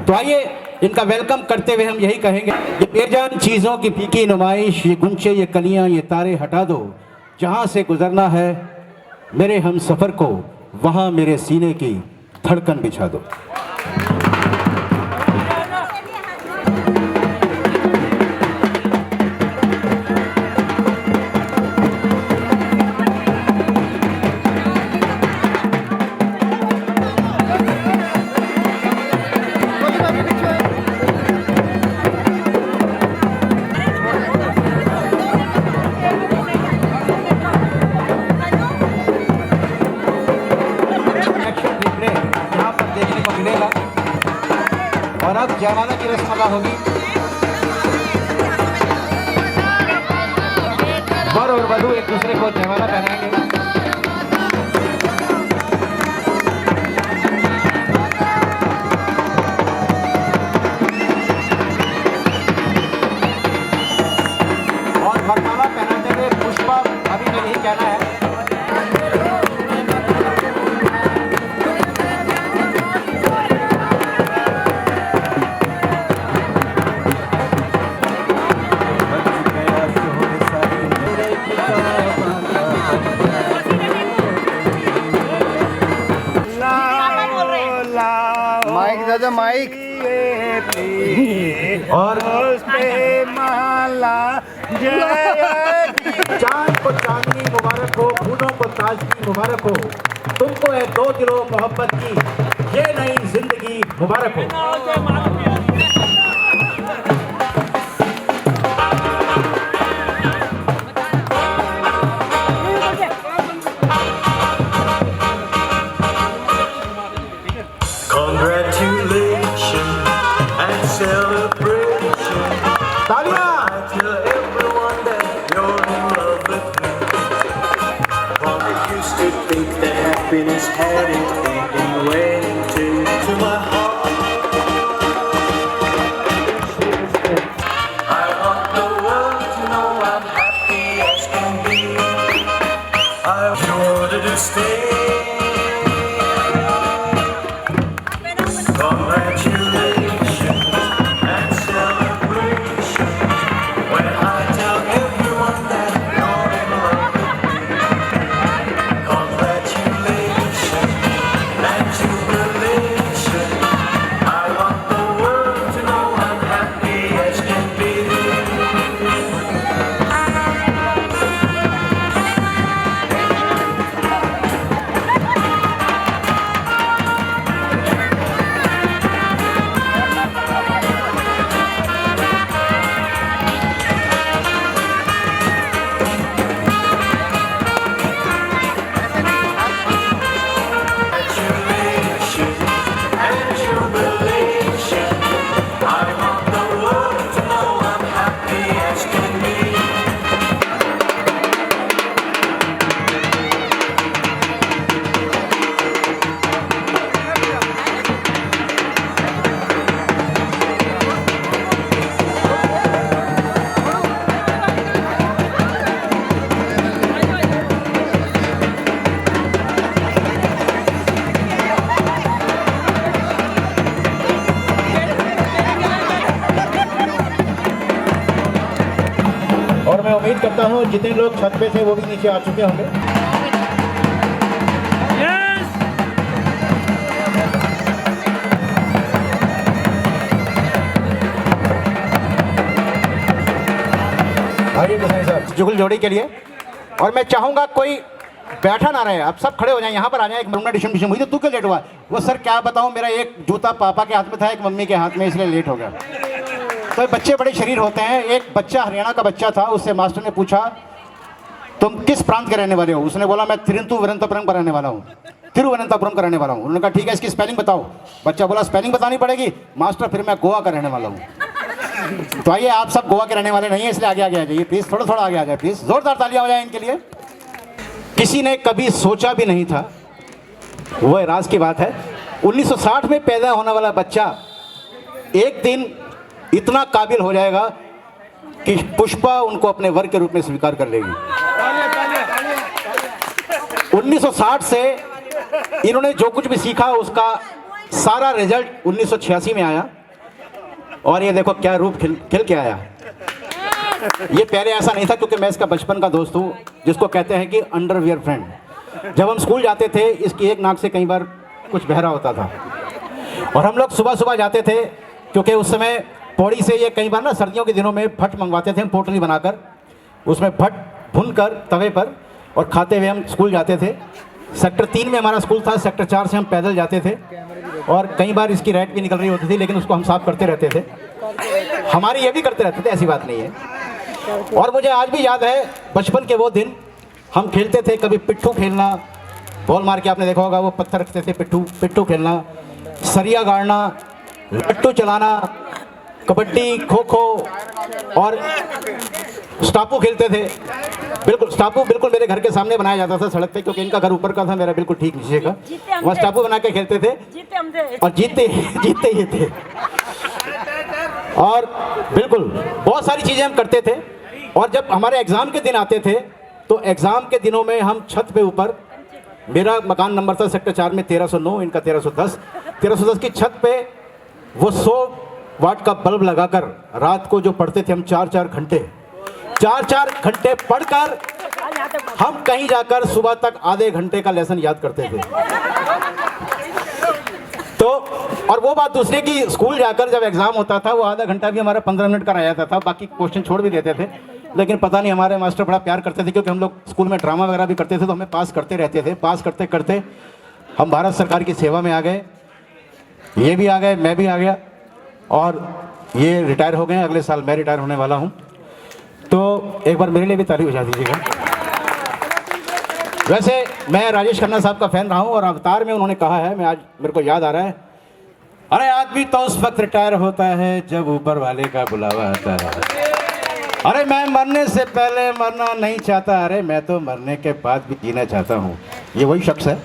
तो आइए इनका वेलकम करते हुए हम यही कहेंगे, ये बेजान चीज़ों की फीकी नुमाइश, ये गुंचे ये कलियां ये तारे हटा दो, जहाँ से गुजरना है मेरे हम सफ़र को वहाँ मेरे सीने की धड़कन बिछा दो। और अब जयमाला की रस्म अदा होगी। वर और वधू एक दूसरे को जयमाला पहनाएंगे। और वरमाला पहनाते हुए पुष्पा अभी मैं यही कहना है माइक दादा माइक और माला चांद को चांदनी मुबारक हो, फूलों को ताजगी मुबारक हो, तुमको है 2 दिलों मोहब्बत की ये नई जिंदगी मुबारक हो। Congratulations and celebration. तालियां! I tell everyone that you're in love with me. I used to think that happiness had its own way to my heart. I want the world to know I'm happy as can be. I wanted to stay. और मैं उम्मीद करता हूँ जितने लोग छत पे थे वो भी नीचे आ चुके होंगे। आइए गुसाई साहब जुगल जोड़ी के लिए। और मैं चाहूँगा कोई बैठा ना रहे, आप सब खड़े हो जाएं, यहाँ पर आ जाएं। एक मम्मी डिशम हुई तो तू क्यों लेट हुआ? वो सर क्या बताऊँ, मेरा एक जूता पापा के हाथ में था, एक मम्मी के हाथ में, इसलिए लेट हो गया। तो बच्चे बड़े शरीर होते हैं। एक बच्चा हरियाणा का बच्चा था, उससे मास्टर ने पूछा तुम किस प्रांत के रहने वाले हो? उसने बोला मैं तिरुवनंतपुरम का रहने वाला हूँ, तिरुवनंतपुरम का रहने वाला हूँ। उन्होंने कहा ठीक है इसकी स्पेलिंग बताओ। बच्चा बोला स्पेलिंग बतानी पड़ेगी मास्टर, फिर मैं गोवा का रहने वाला हूँ। तो आइए, आप सब गोवा के रहने वाले नहीं है इसलिए आगे आगे आ जाइए प्लीज़, थोड़ा थोड़ा आगे आ जाए प्लीज़। जोरदार तालियां हो जाए इनके लिए। किसी ने कभी सोचा भी नहीं था, वो राज की बात है, 1960 में पैदा होने वाला बच्चा एक दिन इतना काबिल हो जाएगा कि पुष्पा उनको अपने वर्ग के रूप में स्वीकार कर लेगी। 1960 से इन्होंने जो कुछ भी सीखा उसका सारा रिजल्ट 1986 में आया, और ये देखो क्या रूप खिल के आया। ये पहले ऐसा नहीं था, क्योंकि मैं इसका बचपन का दोस्त हूँ, जिसको कहते हैं कि अंडरवियर फ्रेंड। जब हम स्कूल जाते थे इसकी एक नाक से कई बार कुछ बहरा होता था, और हम लोग सुबह सुबह जाते थे, क्योंकि उस समय पौड़ी से ये कई बार ना सर्दियों के दिनों में भट्ट मंगवाते थे हम, पोटली बनाकर, उसमें भट्ट भूनकर तवे पर, और खाते हुए हम स्कूल जाते थे। सेक्टर 3 में हमारा स्कूल था, सेक्टर 4 से हम पैदल जाते थे, और कई बार इसकी रैट भी निकल रही होती थी, लेकिन उसको हम साफ करते रहते थे। हमारी ये भी करते रहते थे, ऐसी बात नहीं है। और मुझे आज भी याद है बचपन के वो दिन, हम खेलते थे कभी पिट्ठू खेलना, बॉल मार के आपने देखा होगा वो पत्थर रखते थे, पिट्ठू खेलना, सरिया गाड़ना, लट्टू चलाना, कबड्डी, खो खो, और स्टापू खेलते थे। बिल्कुल स्टापू बिल्कुल मेरे घर के सामने बनाया जाता था सड़क पे, क्योंकि इनका घर ऊपर का था, मेरा बिल्कुल ठीक नीचे का। वहाँ स्टापू बना के खेलते थे, और जीतते ही थे। और बिल्कुल बहुत सारी चीज़ें हम करते थे। और जब हमारे एग्ज़ाम के दिन आते थे, तो एग्ज़ाम के दिनों में हम छत पे ऊपर, मेरा मकान नंबर था सेक्टर 4 में 1309, इनका 1310, 1310 की छत पे वो 100 वाट का बल्ब लगाकर रात को जो पढ़ते थे हम 4-4 घंटे पढ़कर हम कहीं जाकर सुबह तक आधे घंटे का लेसन याद करते थे। तो तो और वो बात दूसरी कि स्कूल जाकर जब एग्ज़ाम होता था वो आधा घंटा भी हमारा 15 मिनट का रह जाता था, बाकी क्वेश्चन छोड़ भी देते थे। लेकिन पता नहीं हमारे मास्टर बड़ा प्यार करते थे, क्योंकि हम लोग स्कूल में ड्रामा वगैरह भी करते थे तो हमें पास करते रहते थे। पास करते करते हम भारत सरकार की सेवा में आ गए, ये भी आ गए, मैं भी आ गया, और ये रिटायर हो गए। अगले साल मैं रिटायर होने वाला हूँ। तो एक बार मेरे लिए भी ताली बजा दीजिएगा। वैसे मैं राजेश खन्ना साहब का फ़ैन रहा हूँ, और अवतार में उन्होंने कहा है, मैं आज मेरे को याद आ रहा है, अरे आदमी तो उस वक्त रिटायर होता है जब ऊपर वाले का बुलावा आता है। अरे मैं मरने से पहले मरना नहीं चाहता, अरे मैं तो मरने के बाद भी जीना चाहता हूँ। ये वही शख्स है,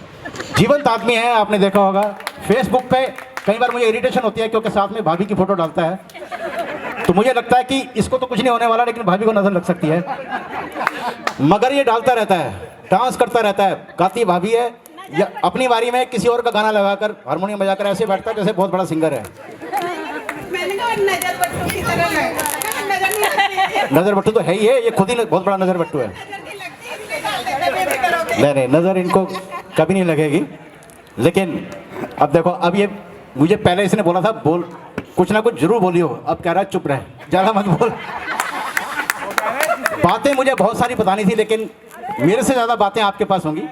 जीवंत आदमी है। आपने देखा होगा फेसबुक पे कई बार मुझे इरिटेशन होती है, क्योंकि साथ में भाभी की फ़ोटो डालता है, तो मुझे लगता है कि इसको तो कुछ नहीं होने वाला, लेकिन भाभी को नज़र लग सकती है। मगर ये डालता रहता है, डांस करता रहता है, गाती भाभी है, या अपनी बारी में किसी और का गाना लगाकर हारमोनियम बजाकर ऐसे बैठता है जैसे बहुत बड़ा सिंगर है। नजर बट्टू तो है ही है, ये खुद ही बहुत बड़ा नजर बट्टू है। नहीं, नजर इनको कभी नहीं लगेगी। लेकिन अब देखो, अब ये मुझे पहले इसने बोला था बोल, कुछ ना कुछ जरूर बोलियो, अब कह रहा है चुप रहे, ज़्यादा मत बोल। बातें मुझे बहुत सारी बतानी थी, लेकिन मेरे से ज़्यादा बातें आपके पास होंगी।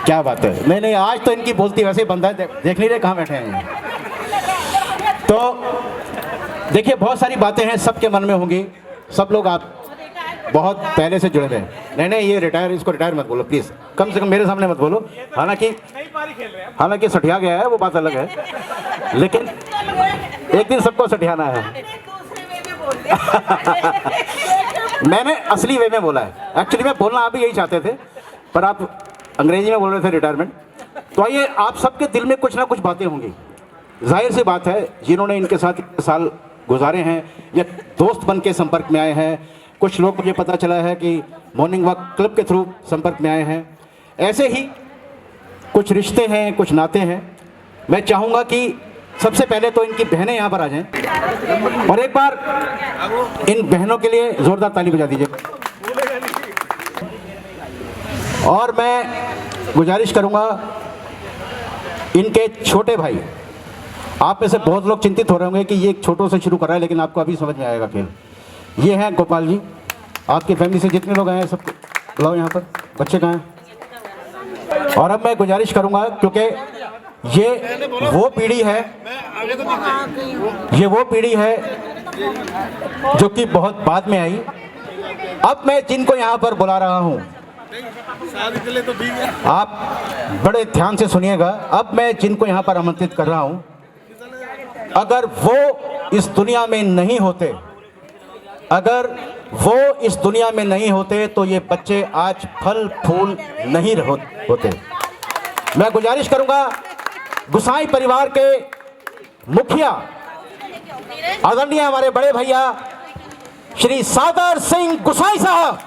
क्या बात है। नहीं, आज तो इनकी बोलती वैसे ही बंद है, देख नहीं रहे कहाँ बैठे हैं। तो देखिए, बहुत सारी बातें हैं, सबके मन में होंगी। सब लोग आप बहुत पहले से जुड़े हैं। नहीं, ये रिटायर, इसको रिटायर मत बोलो प्लीज़, कम से कम मेरे सामने मत बोलो। हालांकि सठिया गया है, वो बात अलग है, लेकिन एक दिन सबको सठियाना है। मैंने असली वे में बोला है, एक्चुअली मैं बोलना आप भी यही चाहते थे, पर आप अंग्रेजी में बोल रहे थे रिटायरमेंट। तो आइए, आप सबके दिल में कुछ ना कुछ बातें होंगी। जाहिर सी बात है, जिन्होंने इनके साथ साल गुजारे हैं या दोस्त बन के संपर्क में आए हैं, कुछ लोग मुझे पता चला है कि मॉर्निंग वॉक क्लब के थ्रू संपर्क में आए हैं, ऐसे ही कुछ रिश्ते हैं, कुछ नाते हैं। मैं चाहूँगा कि सबसे पहले तो इनकी बहनें यहाँ पर आ जाएं, और एक बार इन बहनों के लिए जोरदार ताली बजा दीजिए। और मैं गुजारिश करूँगा इनके छोटे भाई, आप में से बहुत लोग चिंतित हो रहे होंगे कि ये छोटों से शुरू कर रहा है, लेकिन आपको अभी समझ में आएगा खेल। ये हैं गोपाल जी, आपकी फैमिली से जितने लोग आए हैं सब बुलाओ यहाँ पर, बच्चे कहाँ हैं। और अब मैं गुजारिश करूँगा, क्योंकि ये वो पीढ़ी है जो कि बहुत बाद में आई। अब मैं जिनको यहाँ पर बुला रहा हूँ, आप बड़े ध्यान से सुनिएगा। अब मैं जिनको यहाँ पर आमंत्रित कर रहा हूँ, अगर वो इस दुनिया में नहीं होते, तो ये बच्चे आज फल फूल नहीं होते। मैं गुजारिश करूंगा गुसाई परिवार के मुखिया आदरणीय हमारे बड़े भैया श्री सादर सिंह गुसाई साहब,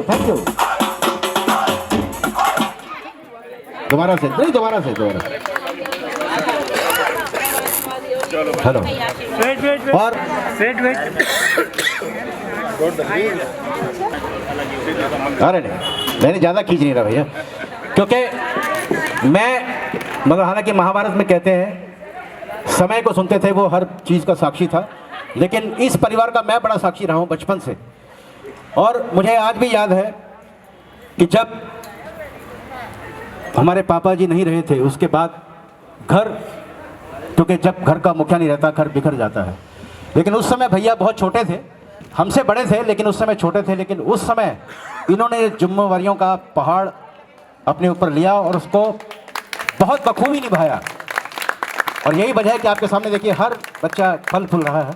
थैंक यू। दोबारा से हेलो। और अरे नहीं, मैंने ज़्यादा खींच नहीं रहा भैया, क्योंकि मैं मतलब हालांकि महाभारत में कहते हैं समय को सुनते थे वो हर चीज़ का साक्षी था, लेकिन इस परिवार का मैं बड़ा साक्षी रहा हूँ बचपन से। और मुझे आज भी याद है कि जब हमारे पापा जी नहीं रहे थे उसके बाद घर, क्योंकि जब घर का मुखिया नहीं रहता घर बिखर जाता है, लेकिन उस समय भैया बहुत छोटे थे, हमसे बड़े थे लेकिन उस समय छोटे थे, लेकिन उस समय इन्होंने जिम्मेवारियों का पहाड़ अपने ऊपर लिया और उसको बहुत बखूबी निभाया। और यही वजह है कि आपके सामने देखिए हर बच्चा फल फूल रहा है।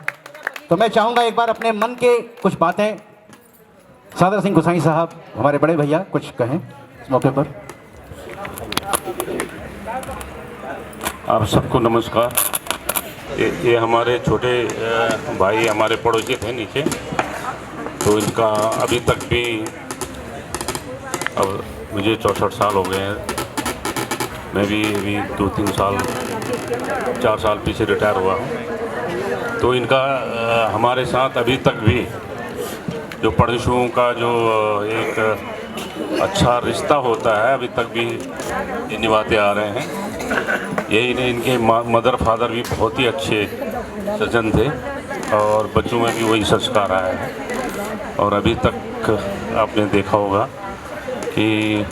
तो मैं चाहूँगा एक बार अपने मन के कुछ बातें सादर सिंह गोसाई साहब हमारे बड़े भैया कुछ कहें इस मौके पर। आप सबको नमस्कार। ये हमारे छोटे भाई हमारे पड़ोसी थे नीचे, तो इनका अभी तक भी, अब मुझे 64 साल हो गए हैं, मैं भी अभी 2-3 साल 4 साल पीछे रिटायर हुआ हूँ। तो इनका हमारे साथ अभी तक भी जो पड़ोसियों का जो एक अच्छा रिश्ता होता है अभी तक भी ये निभाते आ रहे हैं। यही नहीं, इनके मदर फादर भी बहुत ही अच्छे सज्जन थे और बच्चों में भी वही संस्कार आया है। और अभी तक आपने देखा होगा कि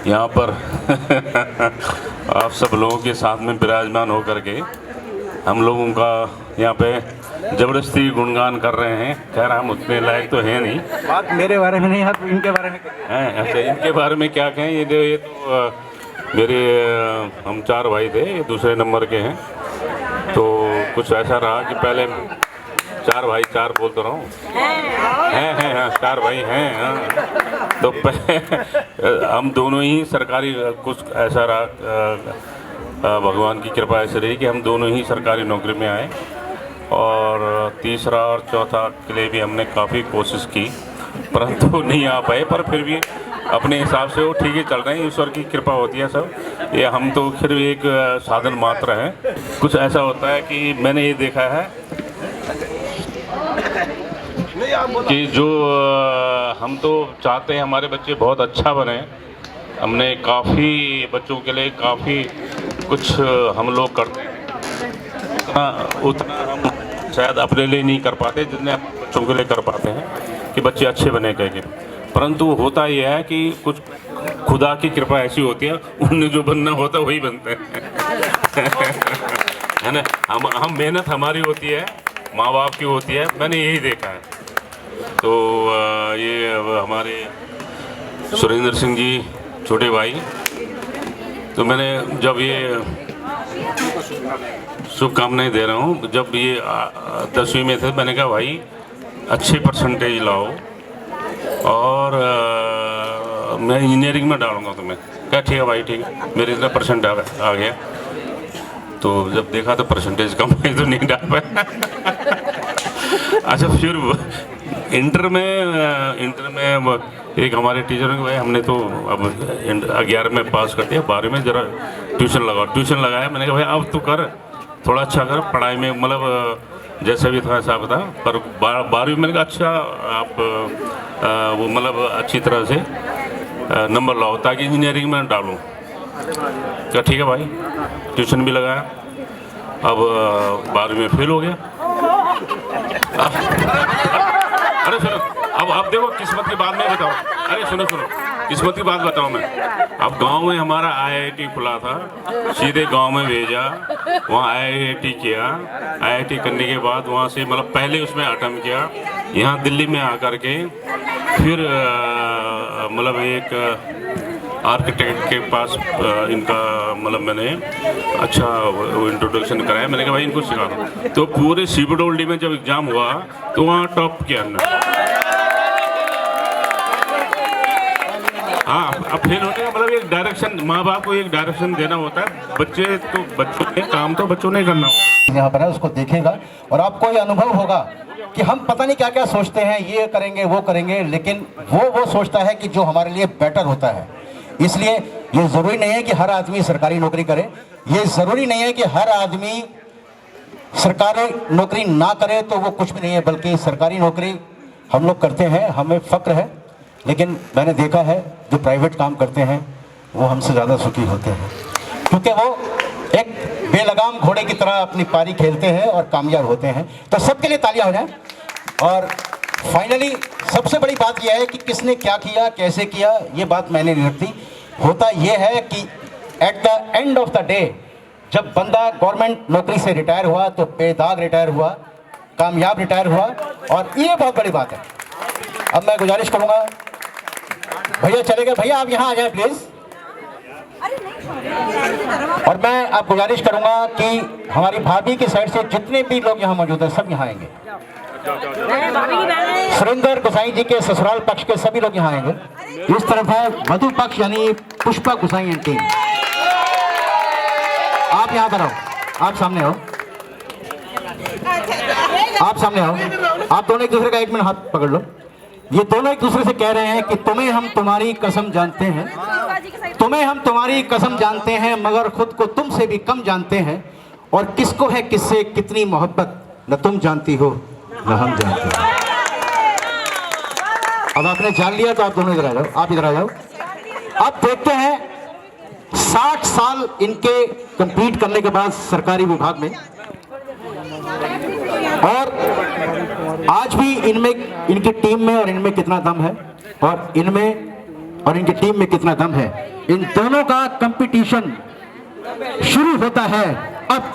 यहाँ पर आप सब लोगों के साथ में विराजमान होकर के हम लोगों का यहाँ पे ज़बरदस्ती गुणगान कर रहे हैं। खैर हम उतने लायक तो हैं नहीं। बात मेरे बारे में नहीं, आप इनके बारे में हैं। अच्छा, इनके बारे में क्या कहें? ये तो मेरे हम 4 भाई थे, ये दूसरे नंबर के हैं। तो कुछ ऐसा रहा कि पहले 4 भाई, 4 बोल तो रहा हूँ, हैं हाँ 4 भाई हैं हाँ। तो हम दोनों ही सरकारी, कुछ ऐसा रहा भगवान की कृपा ऐसे रही कि हम दोनों ही सरकारी नौकरी में आए। और तीसरा और चौथा के लिए भी हमने काफ़ी कोशिश की परंतु नहीं आ पाए, पर फिर भी अपने हिसाब से वो ठीक ही चल रहे हैं। ईश्वर की कृपा होती है सब, ये हम तो फिर एक साधन मात्र हैं। कुछ ऐसा होता है कि मैंने ये देखा है कि जो हम तो चाहते हैं हमारे बच्चे बहुत अच्छा बने। हमने काफ़ी बच्चों के लिए काफ़ी कुछ हम लोग करते हैं, उतना हम शायद अपने लिए नहीं कर पाते जितने बच्चों के लिए कर पाते हैं कि बच्चे अच्छे बने कहेंगे। परंतु होता यह है कि कुछ खुदा की कृपा ऐसी होती है, उन्हें जो बनना होता है वही बनते हैं है ना। हम मेहनत हमारी होती है, माँ बाप की होती है, मैंने यही देखा है। तो ये हमारे सुरेंद्र सिंह जी छोटे भाई, तो मैंने जब ये शुभकामनाएं दे रहा हूँ, जब ये 10वीं में थे मैंने कहा भाई अच्छे परसेंटेज लाओ और मैं इंजीनियरिंग में डालूंगा तुम्हें। क्या ठीक है भाई, ठीक है। मेरे इतना परसेंट आ गया। तो जब देखा तो परसेंटेज कम है तो नहीं डाल पाया। अच्छा, फिर इंटर में एक हमारे टीचर ने भाई हमने तो अब 11 में पास कर दिया, 12 में ज़रा ट्यूशन लगाया। मैंने कहा भाई अब तो कर, थोड़ा अच्छा कर पढ़ाई में, मतलब जैसा भी था ऐसा था। पर 12वीं मैंने कहा अच्छा आप वो मतलब अच्छी तरह से नंबर लाओ ताकि इंजीनियरिंग में डालूँ। क्या ठीक है भाई, ट्यूशन भी लगाया। अब 12वीं में फेल हो गया। अरे सुनो, अब देखो किस्मत की बात मैं बताऊँ। अरे सुनो किस्मत की बात बताऊँ मैं। अब गांव में हमारा IIT खुला था, सीधे गांव में भेजा, वहाँ IIT किया। IIT करने के बाद वहाँ से मतलब पहले उसमें अटेम्प्ट किया, यहाँ दिल्ली में आकर के फिर मतलब एक आर्किटेक्ट के पास इनका मतलब मैंने अच्छा इंट्रोडक्शन कराया। मैंने कहा भाई इनको सिखा दो। तो पूरे CBDOLD में जब एग्ज़ाम हुआ तो वहाँ टॉप किया हमने। हाँ, अब फिर होने का मतलब एक डायरेक्शन, माँ बाप को एक डायरेक्शन देना होता है। बच्चों ने काम तो बच्चों ने करना होता है। यहाँ पर है उसको देखेगा और आपको ये अनुभव होगा कि हम पता नहीं क्या क्या सोचते हैं, ये करेंगे वो करेंगे, लेकिन वो सोचता है कि जो हमारे लिए बेटर होता है। इसलिए ये ज़रूरी नहीं है कि हर आदमी सरकारी नौकरी करे, ये ज़रूरी नहीं है कि हर आदमी सरकारी नौकरी ना करे तो वो कुछ भी नहीं है, बल्कि सरकारी नौकरी हम लोग करते हैं, हमें फ़क्र है। लेकिन मैंने देखा है जो प्राइवेट काम करते हैं वो हमसे ज़्यादा सुखी होते हैं, क्योंकि वो एक बेलगाम घोड़े की तरह अपनी पारी खेलते हैं और कामयाब होते हैं। तो सबके लिए तालियां हो जाएं। और फाइनली सबसे बड़ी बात यह है कि किसने क्या किया, कैसे किया, ये बात मैंने नहीं रखती। होता यह है कि at the end of the day जब बंदा गवर्नमेंट नौकरी से रिटायर हुआ तो बेदाग रिटायर हुआ, कामयाब रिटायर हुआ, और ये बहुत बड़ी बात है। अब मैं गुजारिश करूंगा, भैया चले गए, भैया आप यहाँ आ जाए प्लीज। और मैं आप गुजारिश करूंगा कि हमारी भाभी की साइड से जितने भी लोग यहाँ मौजूद हैं सब यहाँ आएंगे। सुरेंद्र गोसाई जी के ससुराल पक्ष के सभी लोग यहाँ आएंगे। इस तरफ है वधु पक्ष यानी पुष्पा गोसाई एंड टीम। आप यहाँ पर आओ, आप सामने आओ, आप सामने आओ। आप दोनों एक दूसरे का 1 मिनट हाथ पकड़ लो। ये दोनों एक दूसरे से कह रहे हैं कि तुम्हें हम तुम्हारी कसम जानते हैं, तुम्हें हम तुम्हारी कसम जानते हैं, मगर खुद को तुमसे भी कम जानते हैं, और किसको है किससे कितनी मोहब्बत न तुम जानती हो न हम जानते हैं। अब आपने जान लिया तो आप दोनों इधर आ जाओ, आप इधर आ जाओ। अब देखते हैं 60 साल इनके कंप्लीट करने के बाद सरकारी विभाग में, और आज भी इनमें, इनकी टीम में और इनमें कितना दम है, और इनमें और इनकी टीम में कितना दम है, इन दोनों का कंपटीशन शुरू होता है अब।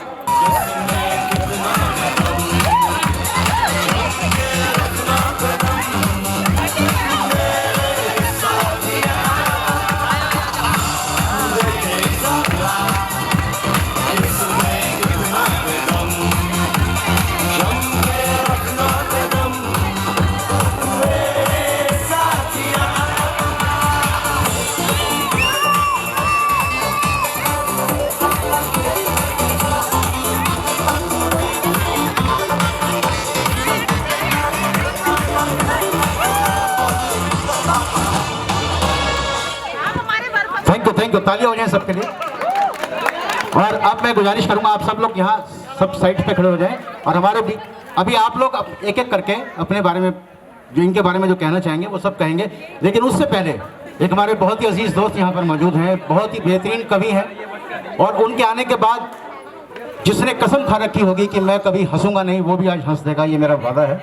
थैंक यू, तालियां हो जाए सबके लिए। और अब मैं गुजारिश करूंगा आप सब लोग यहाँ सब साइड पे खड़े हो जाएं, और हमारे भी अभी आप लोग एक एक करके अपने बारे में, जो इनके बारे में जो कहना चाहेंगे वो सब कहेंगे। लेकिन उससे पहले एक हमारे बहुत ही अजीज दोस्त यहाँ पर मौजूद हैं, बहुत ही बेहतरीन कवि हैं, और उनके आने के बाद जिसने कसम खा रखी होगी कि मैं कभी हंसूंगा नहीं, वो भी आज हंस देगा, ये मेरा वादा है।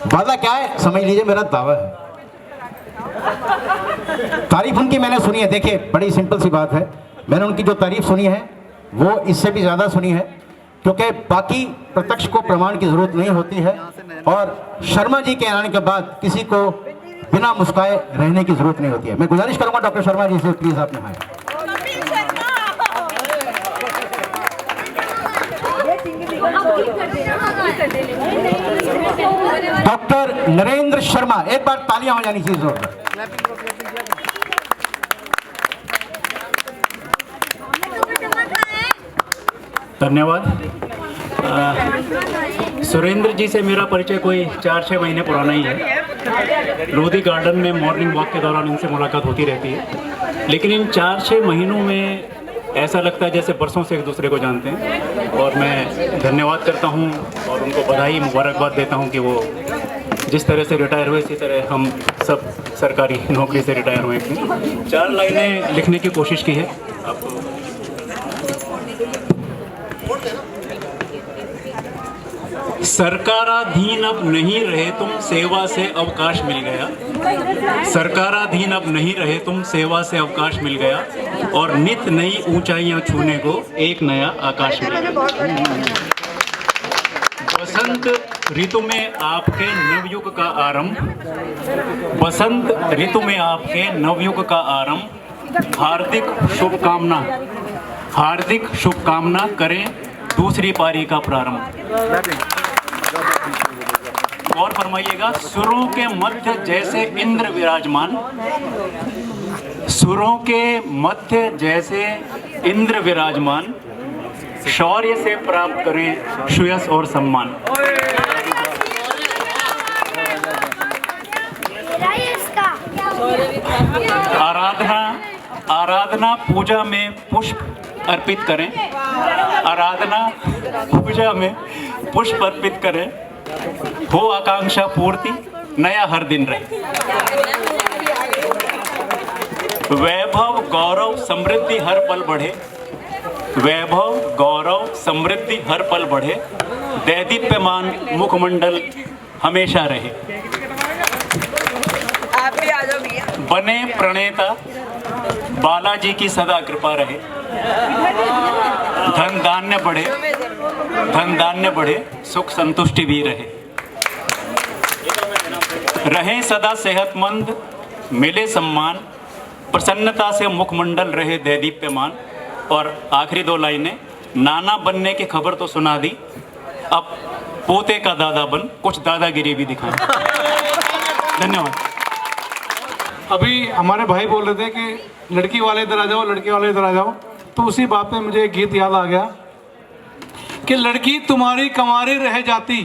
वादा क्या है समझ लीजिए, मेरा दावा है। तारीफ उनकी मैंने सुनी है, देखिए बड़ी सिंपल सी बात है, मैंने उनकी जो तारीफ सुनी है वो इससे भी ज़्यादा सुनी है, क्योंकि बाकी प्रत्यक्ष को प्रमाण की ज़रूरत नहीं होती है, और शर्मा जी के आने के बाद किसी को बिना मुस्काए रहने की ज़रूरत नहीं होती है। मैं गुजारिश करूंगा डॉक्टर शर्मा जी से, प्लीज़ आप यहाँ आए। डॉक्टर नरेंद्र शर्मा, एक बार तालियां हो जानी चाहिए जोरदार। धन्यवाद। सुरेंद्र जी से मेरा परिचय कोई 4-6 महीने पुराना ही है। लोधी गार्डन में मॉर्निंग वॉक के दौरान इनसे मुलाकात होती रहती है, लेकिन इन 4-6 महीनों में ऐसा लगता है जैसे बरसों से एक दूसरे को जानते हैं। और मैं धन्यवाद करता हूं और उनको बधाई मुबारकबाद देता हूं कि वो जिस तरह से रिटायर हुए इसी तरह हम सब सरकारी नौकरी से रिटायर हुए। 4 लाइनें लिखने की कोशिश की है आपको। सरकाराधीन अब नहीं रहे तुम, सेवा से अवकाश मिल गया। सरकाराधीन अब नहीं रहे तुम, सेवा से अवकाश मिल गया, और नित नई ऊंचाइयां छूने को एक नया आकाश मिल गया। बसंत ऋतु में आपके नवयुग का आरंभ, बसंत ऋतु में आपके नवयुग का आरंभ, हार्दिक शुभकामना करें दूसरी पारी का प्रारंभ। और फरमाइएगा, सुरों के मध्य जैसे इंद्र विराजमान, सुरों के मध्य जैसे इंद्र विराजमान, शौर्य से प्राप्त करें सुयश और सम्मान। आराधना पूजा में पुष्प अर्पित करें, आराधना पूजा में पुष्प अर्पित करें, हो आकांक्षा पूर्ति नया हर दिन रहे। वैभव गौरव समृद्धि हर पल बढ़े, वैभव गौरव समृद्धि हर पल बढ़े, दैदीप्यमान मुखमंडल हमेशा रहे। आप भी आ जाओ भैया। बने प्रणेता बालाजी की सदा कृपा रहे। धन धान्य बढ़े सुख संतुष्टि भी रहे। रहे सदा सेहतमंद मिले सम्मान, प्रसन्नता से मुखमंडल रहे दैदीप्यमान। और आखिरी 2 लाइनें, नाना बनने की खबर तो सुना दी, अब पोते का दादा बन कुछ दादागिरी भी दिखाएं। धन्यवाद। अभी हमारे भाई बोल रहे थे कि लड़की वाले इधर आ जाओ, लड़की वाले इधर आ जाओ, तो उसी बात पे मुझे एक गीत याद आ गया कि लड़की तुम्हारी कंवारी रह जाती,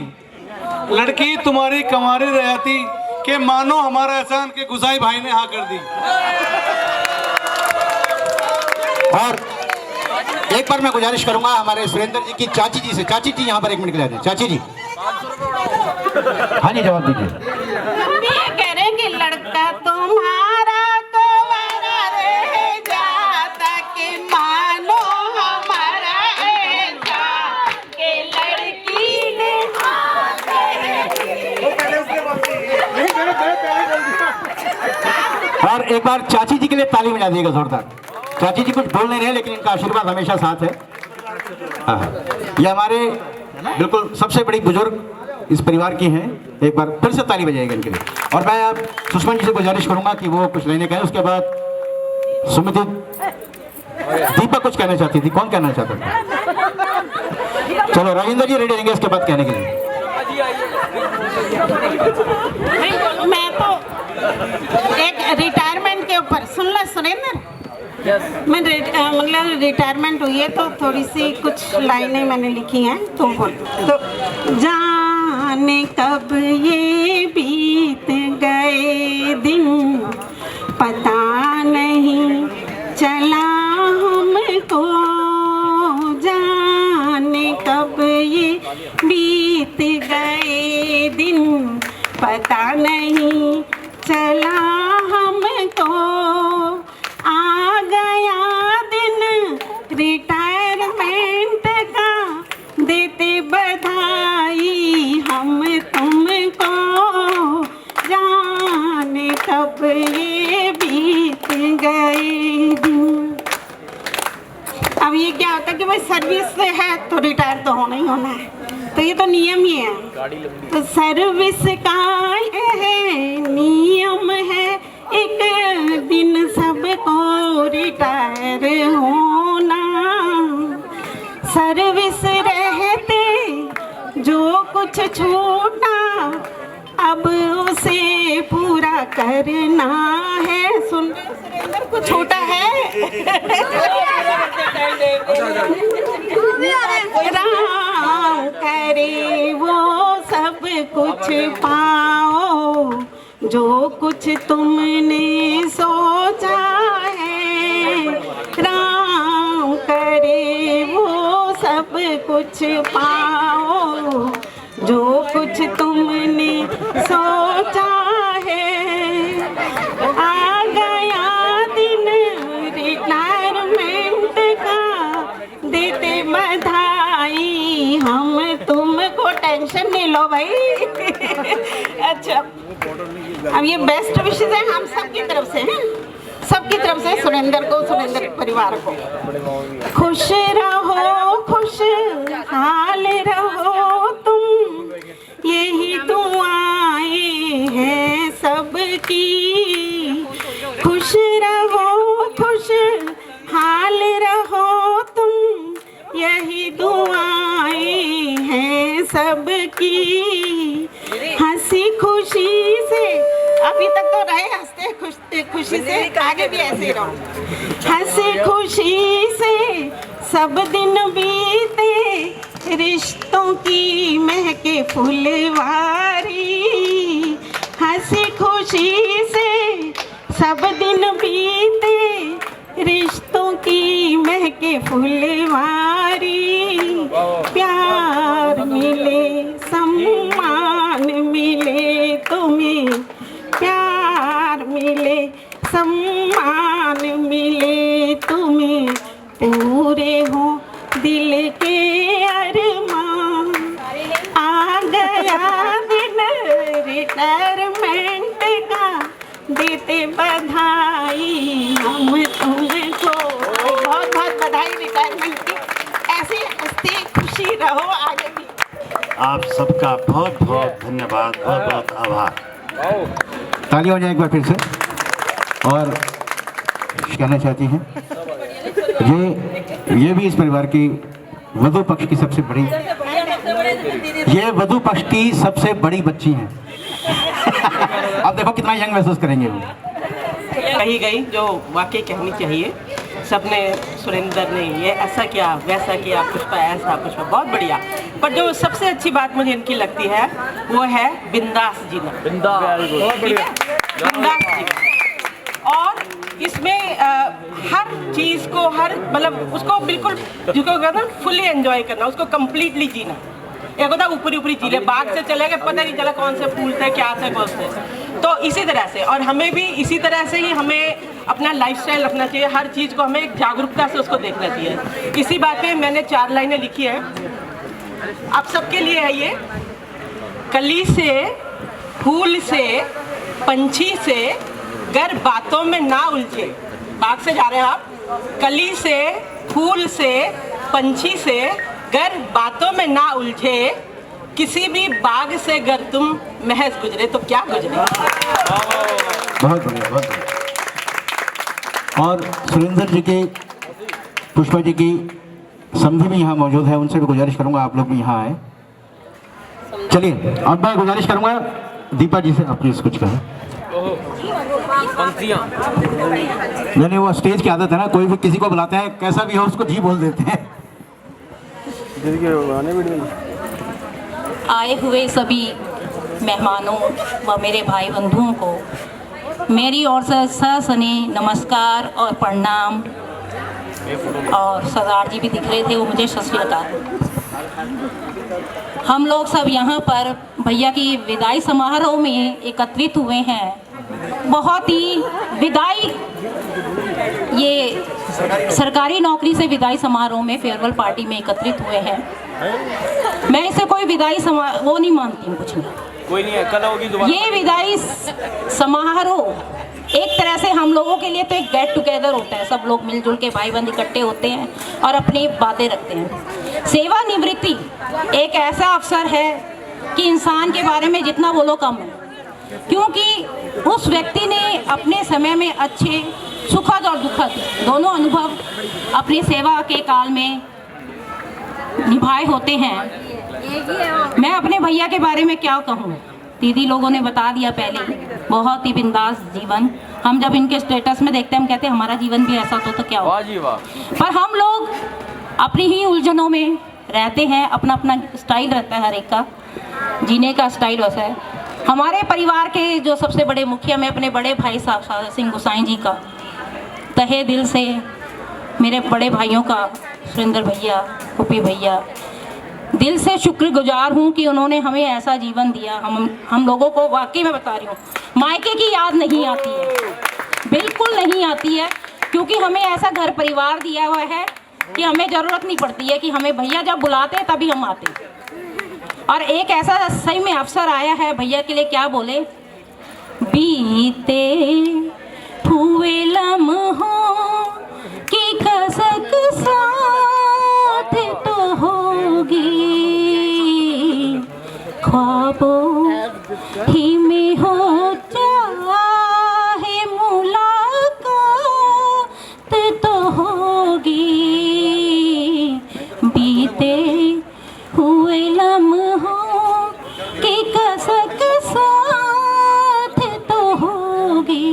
लड़की तुम्हारी कंवारी रह जाती, कि मानो हमारा एहसान के गुसाई भाई ने हाँ कर दी। और एक बार मैं गुजारिश करूंगा हमारे सुरेंद्र जी की चाची जी से। चाची जी यहाँ पर 1 मिनट के लिए आ जाए। चाची जी, हाँ जी, जवाब दीजिए। हम भी ये कह रहे हैं कि लड़का तुम्हारा कंवारा रह जाता, कि मानो हमारा ऐसा कि लड़की ने हाँ कर दी। और एक बार चाची जी के लिए ताली बजा दीजिएगा जोरदार। चाची जी कुछ बोल नहीं रहे लेकिन इनका आशीर्वाद हमेशा साथ है। हाँ, ये हमारे बिल्कुल सबसे बड़ी बुजुर्ग इस परिवार की हैं। एक बार फिर से ताली बजाएगा इनके लिए। और मैं आप सुषमा जी से गुजारिश करूंगा कि वो कुछ लेने का है। उसके बाद सुमित दीपक कुछ कहना चाहती थी। कौन कहना चाहता था? चलो राजेंद्र जी रेडी रहेंगे इसके बाद कहने के लिए। मैं तो एक रिटायरमेंट के ऊपर सुन लो सुरेंद्र। मैं मतलब रिटायरमेंट हुई है तो थोड़ी सी कुछ लाइनें मैंने लिखी हैं, तुम बोल। तो जाने कब ये बीत गए दिन, पता नहीं चला हमको, जाने कब ये बीत गए दिन, पता नहीं चला हमको। आ गया दिन रिटायरमेंट का, देते बधाई हम तुमको, जाने कब ये बीत गए दिन। अब ये क्या होता है कि भाई सर्विस से है तो रिटायर तो होना ही होना है, तो ये तो नियम ही है। तो सर्विस का है नियम है, एक दिन सबको रिटायर होना। सर्विस रहते जो कुछ छूटा, अब उसे पूरा करना है। सुन सुरेंद्र कुछ छूटा है राम करे वो सब कुछ पाओ, जो कुछ तुमने सोचा है। राम करे वो सब कुछ पाओ, जो कुछ तुमने सोचा है। आ गया दिन रिटायरमेंट का, देते बधाई हम तुमको। टेंशन नहीं लो भाई। अच्छा, अब ये बेस्ट विशेष है हम सबकी तरफ से हैं, सबकी तरफ से सुरेंद्र को, सुरेंद्र परिवार को। खुश रहो, खुश हाल रहो तुम, यही दुआएं हैं सबकी। खुश रहो, खुश हाल रहो तुम, यही दुआएं हैं सबकी। हंसी खुशी से, अभी तक तो रहे हंसते खुशी से, आगे भी ऐसे ही रहो। हंसी खुशी से सब दिन बीते, रिश्तों की महके फुलवारी। हंसी खुशी से सब दिन बीते, रिश्तों की महके फुलवारी। प्यार मिले सम्मान मिले तुम्हें, प्यार मिले सम्मान मिले तुम्हें, पूरे हो दिल के अरमान। आ गया दिन देते बधाई हम तुमको। बहुत बहुत बधाई रिटायरमेंट की, ऐसी हंसती खुशी रहो आगे भी। आप सबका बहुत बहुत धन्यवाद, बहुत बहुत आभार। ताली हो जाए एक बार फिर से। और कहना चाहती हैं ये भी इस परिवार की वधू पक्ष की सबसे बड़ी, ये वधू पक्ष की सबसे बड़ी बच्ची हैं। अब देखो कितना यंग महसूस करेंगे वो। कही गई जो वाकई कहनी चाहिए, सबने, सुरेंद्र ने ये ऐसा किया, वैसा किया, पुष्पा ऐसा, पुष्पा बहुत बढ़िया। पर जो सबसे अच्छी बात मुझे इनकी लगती है वो है बिंदास जीना, बिंदास जीना। और इसमें हर चीज़ को, हर मतलब उसको बिल्कुल जिसको कहते हैं फुली एंजॉय करना, उसको कम्प्लीटली जीना। एक होता ऊपरी ऊपरी जी ले, बाग से चले गए, पता नहीं चला कौन से फूल थे, क्या थे, कौन से। तो इसी तरह से, और हमें भी इसी तरह से ही हमें अपना लाइफस्टाइल रखना चाहिए। हर चीज़ को हमें एक जागरूकता से उसको देखना चाहिए। इसी बात पे मैंने 4 लाइनें लिखी है, आप सबके लिए है ये। कली से, फूल से, पंछी से, गर बातों में ना उलझे। बाग से जा रहे हैं आप, कली से, फूल से, पंछी से, गर बातों में ना उलझे, किसी भी बाग से गर तुम महज गुजरे तो क्या गुजरे। बहुत बढ़िया, बहुत बढ़िया। और सुरेंद्र जी के, पुष्पा जी की समधी भी यहाँ मौजूद है, उनसे भी गुजारिश करूँगा आप लोग भी यहाँ आए। चलिए अब मैं गुजारिश करूँगा दीपा जी से, आप प्लीज कुछ कहें। नहीं, वो स्टेज की आदत है ना, कोई भी किसी को बुलाते हैं कैसा भी हो उसको जी बोल देते हैं। आए हुए सभी मेहमानों व मेरे भाई बंधुओं को मेरी ओर से ससने नमस्कार और प्रणाम। और सरदार जी भी दिख रहे थे, वो मुझे सत श्री अकाल। हम लोग सब यहाँ पर भैया की विदाई समारोह में एकत्रित हुए हैं। बहुत ही विदाई, ये सरकारी नौकरी से विदाई समारोह में, फेयरवेल पार्टी में एकत्रित हुए हैं। मैं इसे कोई विदाई वो नहीं मानती हूँ, कुछ नहीं, कोई नहीं है, कल होगी दोबारा। ये विदाई समारोह एक तरह से हम लोगों के लिए तो एक गेट टुगेदर होता है। सब लोग मिलजुल के भाई बंद इकट्ठे होते हैं और अपनी बातें रखते हैं। सेवानिवृत्ति एक ऐसा अवसर है कि इंसान के बारे में जितना बोलो कम है, क्योंकि उस व्यक्ति ने अपने समय में अच्छे सुखद और दुखद दोनों अनुभव अपनी सेवा के काल में निभाए होते हैं। मैं अपने भैया के बारे में क्या कहूँ, दीदी लोगों ने बता दिया पहले, बहुत ही बिंदास जीवन। हम जब इनके स्टेटस में देखते हैं हम कहते हैं हमारा जीवन भी ऐसा तो क्या हो। पर हम लोग अपनी ही उलझनों में रहते हैं, अपना अपना स्टाइल रहता है, हर एक का जीने का स्टाइल वैसा है। हमारे परिवार के जो सबसे बड़े मुखिया, मैं अपने बड़े भाई साहब सादा सिंह गोसाई जी का तहे दिल से, मेरे बड़े भाइयों का सुरेंद्र भैया, गोपी भैया, दिल से शुक्रगुजार हूँ कि उन्होंने हमें ऐसा जीवन दिया। हम लोगों को वाकई में बता रही हूँ, मायके की याद नहीं आती है, बिल्कुल नहीं आती है, क्योंकि हमें ऐसा घर परिवार दिया हुआ है कि हमें ज़रूरत नहीं पड़ती है कि हमें भैया जब बुलाते हैं तभी हम आते हैं। और एक ऐसा सही में अवसर आया है, भैया के लिए क्या बोले, बीते हुए लम्हों की कसक साथ तो होगी, ख्वाबों ही में हो चाहे मुलाकात तो होगी, बीते हुए लम्हों की कसक साथ तो होगी।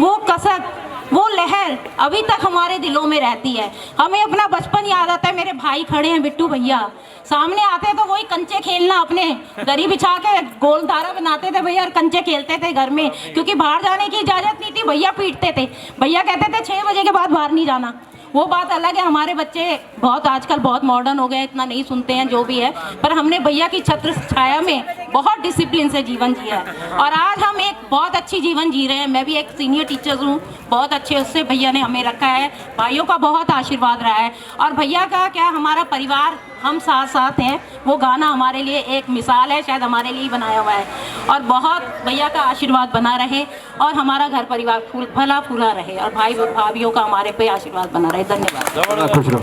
वो कसक, वो लहर अभी तक हमारे दिलों में रहती है। हमें अपना बचपन याद आता है। मेरे भाई खड़े हैं, बिट्टू भैया सामने आते तो वही कंचे खेलना, अपने दरी बिछा के गोल धारा बनाते थे भैया और कंचे खेलते थे घर में, क्योंकि बाहर जाने की इजाज़त नहीं थी। भैया पीटते थे, भैया कहते थे 6 बजे के बाद बाहर नहीं जाना। वो बात अलग है, हमारे बच्चे आजकल बहुत मॉडर्न हो गए, इतना नहीं सुनते हैं जो भी है, पर हमने भैया की छत्र छाया में बहुत डिसिप्लिन से जीवन जिया है और आज हम एक बहुत अच्छी जीवन जी रहे हैं। मैं भी एक सीनियर टीचर हूँ, बहुत अच्छे उससे भैया ने हमें रखा है, भाइयों का बहुत आशीर्वाद रहा है और भैया का क्या, हमारा परिवार हम साथ साथ हैं, वो गाना हमारे लिए एक मिसाल है, शायद हमारे लिए ही बनाया हुआ है और बहुत भैया का आशीर्वाद बना रहे और हमारा घर परिवार भला फूला रहे और भाई भाभियों का हमारे पे आशीर्वाद बना रहे। धन्यवाद। खुश रहो।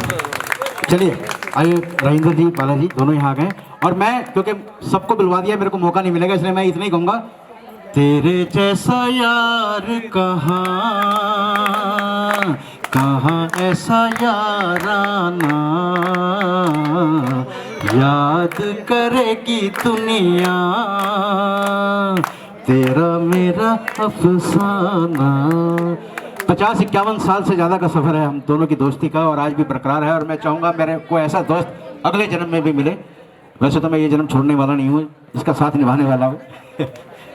चलिए आइए, रविंद्र जी, बालाजी दोनों यहाँ आ गए और मैं क्योंकि सबको बुलवा दिया, मेरे को मौका नहीं मिलेगा, इसलिए मैं इतना ही कहूँगा, तेरे जैसा यार कहाँ ऐसा याराना, याद करेगी दुनिया तेरा मेरा अफसाना। 50-51 साल से ज़्यादा का सफ़र है हम दोनों की दोस्ती का और आज भी बरकरार है और मैं चाहूँगा मेरे को ऐसा दोस्त अगले जन्म में भी मिले। वैसे तो मैं ये जन्म छोड़ने वाला नहीं हूँ, इसका साथ निभाने वाला हूँ।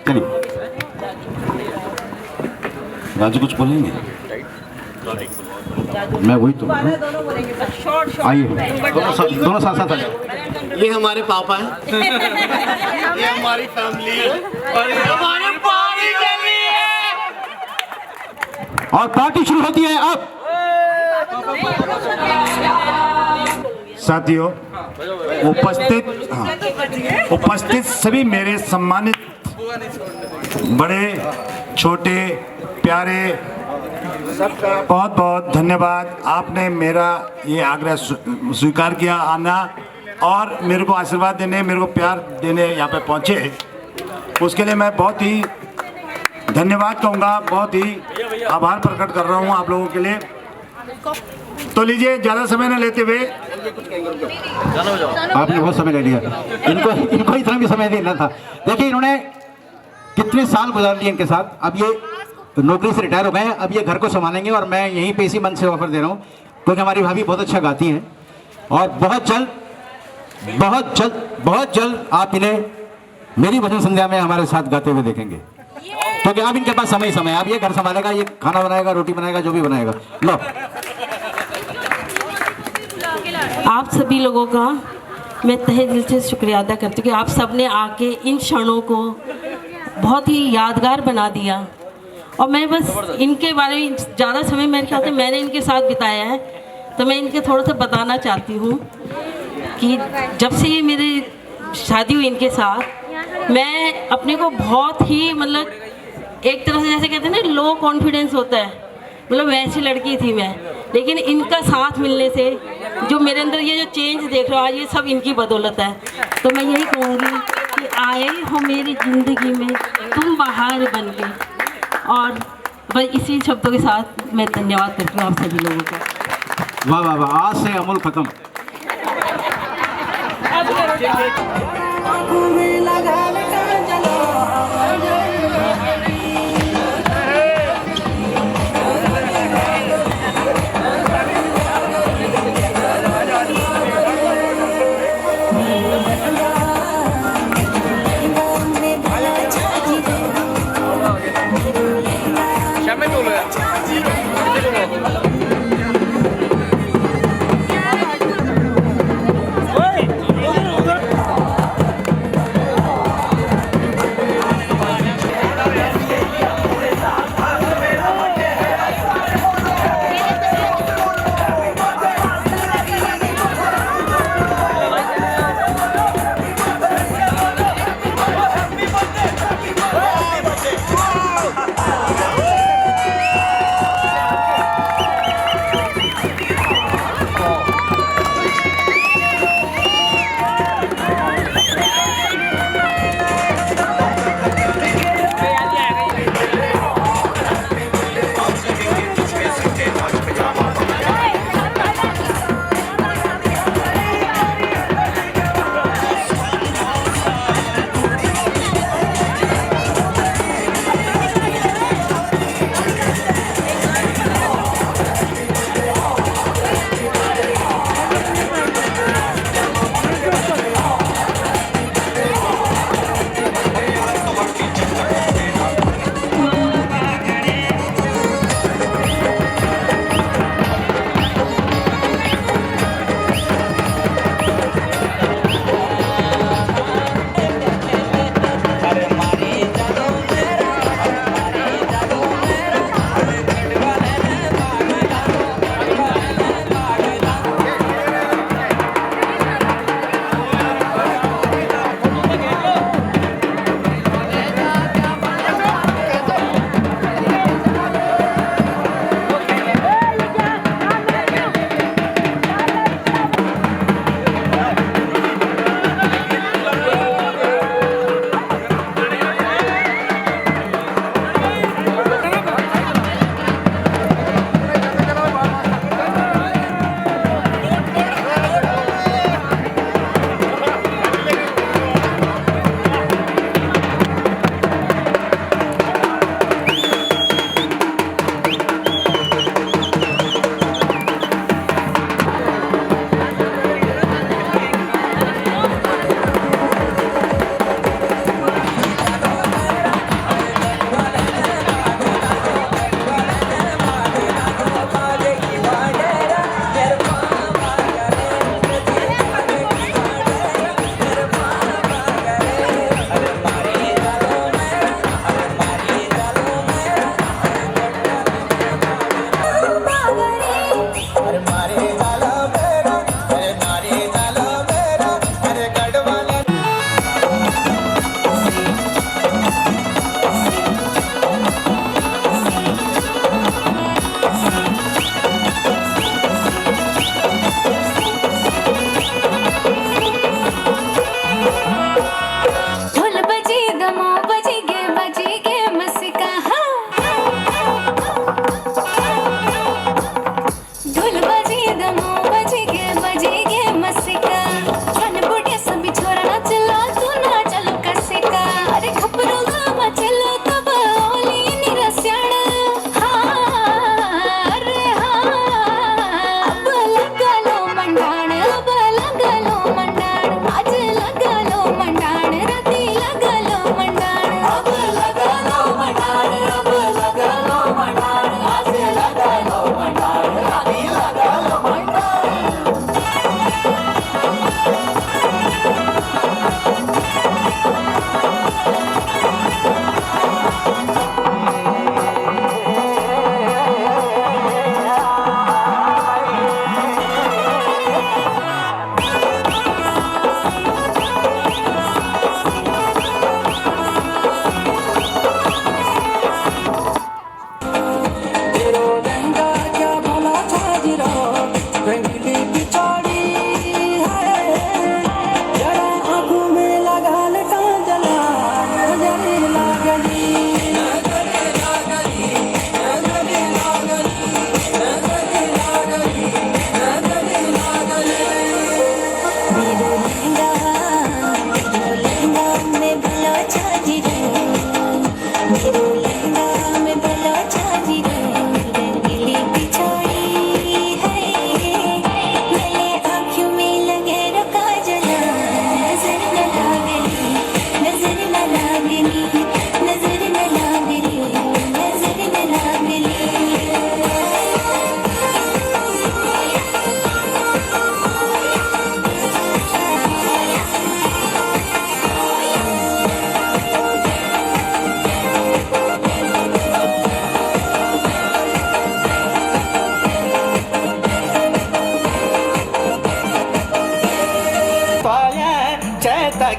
चलिए राजू कुछ बोलेंगे? मैं वही तो आइए, दोनों साथ साथ आइए। ये हमारे पापा हैं, ये हमारी फैमिली है और ये हमारे पार्टी चल रही है और पार्टी शुरू होती है अब। साथियों, उपस्थित सभी मेरे सम्मानित बड़े छोटे प्यारे, बहुत बहुत धन्यवाद। आपने मेरा ये आग्रह स्वीकार किया आना और मेरे को आशीर्वाद देने, मेरे को प्यार देने यहाँ पे पहुँचे, उसके लिए मैं बहुत ही धन्यवाद कहूँगा, बहुत ही आभार प्रकट कर रहा हूँ आप लोगों के लिए। तो लीजिए, ज़्यादा समय न लेते हुए, आपने बहुत समय ले लिया, इनको इतना भी समय देना था। देखिए इन्होंने कितने साल गुजार लिए इनके साथ, अब ये नौकरी से रिटायर हो गए हैं, अब ये घर को संभालेंगे और मैं यहीं पे इसी मन से ऑफर दे रहा हूँ क्योंकि हमारी भाभी बहुत अच्छा गाती हैं और बहुत जल्द आप इन्हें मेरी भजन संध्या में हमारे साथ गाते हुए देखेंगे क्योंकि अब इनके पास समय है। अब ये घर संभालेगा, ये खाना बनाएगा, रोटी बनाएगा, जो भी बनाएगा। लो, आप सभी लोगों का मैं तहे दिल से शुक्रिया अदा करती हूँ कि आप सब ने आके इन क्षणों को बहुत ही यादगार बना दिया और मैं बस इनके बारे में ज़्यादा समय मेरे ख्याल से मैंने इनके साथ बिताया है, तो मैं इनके थोड़ा सा बताना चाहती हूँ कि जब से ये मेरी शादी हुई इनके साथ, मैं अपने को बहुत ही मतलब एक तरह से जैसे कहते हैं ना लो कॉन्फिडेंस होता है, मतलब वैसी लड़की थी मैं, लेकिन इनका साथ मिलने से जो मेरे अंदर ये जो चेंज देख रहे हो आज, ये सब इनकी बदौलत है। तो मैं यही कहूँगी कि आए हो मेरी ज़िंदगी में तुम बाहर बन के, और बस इसी शब्दों के साथ मैं धन्यवाद करती हूँ आप सभी लोगों का। वाह वाह वाह, आज से अमूल खत्म।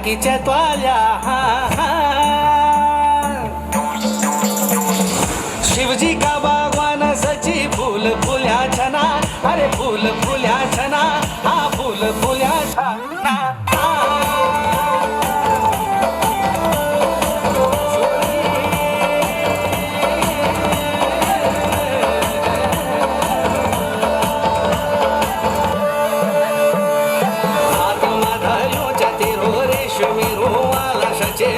बागीच्या त्वाल्या शिवजी का बागवान सची फूल फुल्या छना अरे फूल फुल्या छना हा फूल फुल्या छना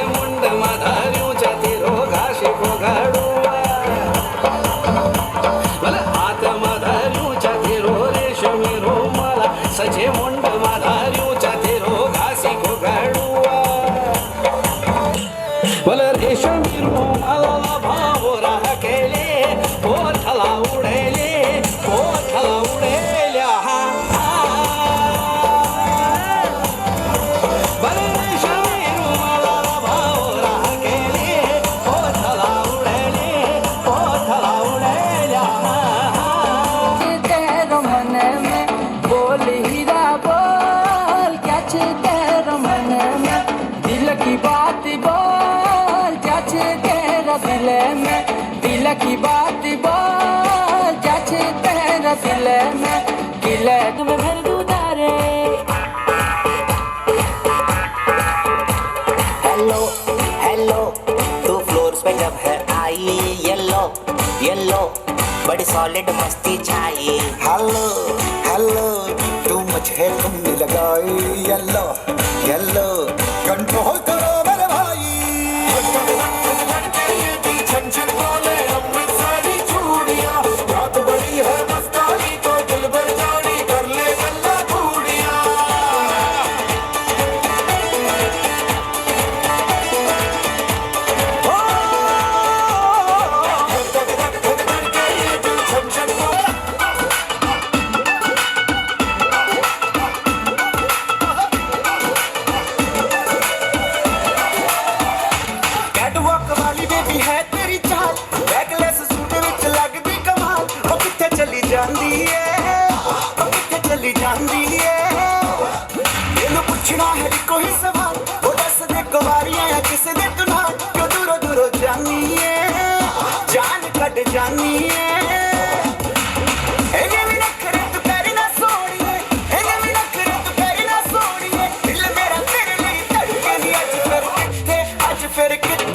मुंड माधार्यूच्या तिरो घाशी पोगाडूवा हात माधार्यूच्या तिरो रेशमी रोमाला सचे मुंड माधार्यूच्या तिरो घासी पोगाडूवा रेशमी रोमाला भाव राह केले पोथला उडेले पोथला उडेल्या दिल की बात बोल जैसे तेरा दिल में किले तुम्हें भर गुजारे हेलो हेलो तू फ्लोर्स पे जब है आई येलो येलो बड़ी सॉलिड मस्ती छाई हेलो हेलो तू मुझे तुमने लगाई येलो येलो कंट्रोल करो मेरे भाई छन छन बोले अमृतसरी चूड़ियां रात बड़ी है मस्तानी तो दिल भर जानी कर ले गल्ला चूड़ियां कैटवॉक वाली बेबी है तेरी चाल बैकलेस सूट विच लगदी कमाल ओ किथे चली जांदी है ओ किथे चली जांदी है ਇਹਨੂੰ ਪੁੱਛਣਾ ਹੈ ਕੋਈ ਸਵਾਲ ਉਹ ਦੱਸ ਦੇ ਕੁਵਾਰੀਆਂ ਆ ਕਿਸੇ ਦੇ ਤੂੰ ਨਾਲ ਕਿਉਂ ਦੂਰੋਂ ਦੂਰੋਂ ਜਾਨੀ ਏ ਜਾਨ ਕੱਢ ਜਾਨੀ ਏ ਇਹਨੇ ਵੀ ਨਖਰੇ ਤੂੰ ਕਰੀ ਨਾ ਸੋਣੀਏ ਇਹਨੇ ਵੀ ਨਖਰੇ ਤੂੰ ਕਰੀ ਨਾ ਸੋਣੀਏ ਦਿਲ ਮੇਰਾ ਤੇਰੇ ਲਈ ਧੜਕੇ ਨਹੀਂ ਅੱਜ ਫਿਰ ਕਿੱਥੇ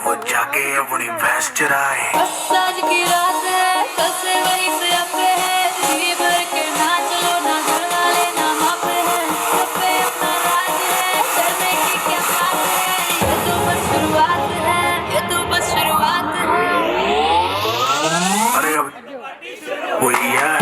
वो जाके अपनी भैंस चराए। आज की रात है कल से वही से अपे है जी भर के नाच लो ना घर वाले ना मापे है सब पे अपना राज है करने की क्या बात है ये तो बस शुरुआत है ये तो बस शुरुआत है। अरे अब वही है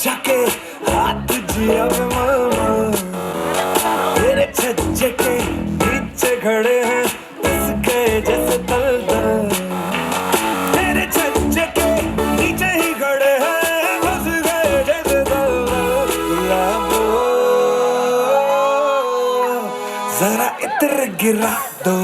जाके हाथ जिया तेरे छज्जे के पीछे खड़े हैं फंस गए जैसे दलदल। तेरे छज्जे के नीचे ही खड़े हैं फंस गए जैसे दलदल। गुलाबो जरा इतर गिरा दो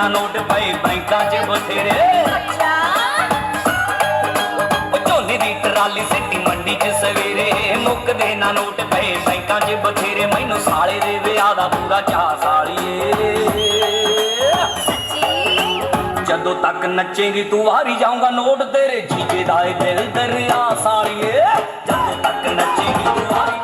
नोट पे बैंका च बथेरे झोने दी ट्राली सिटी मंडी च सवेरे मुकदे ना नोट पे बैंका च बथेरे मैनू साले दे विआह दा पूरा चाह सालिए जदों तक नचेगी तू वारी जाऊंगा नोट तेरे जीजे दा दिल दरिया सालिए जदों तक नचेगी तू वारी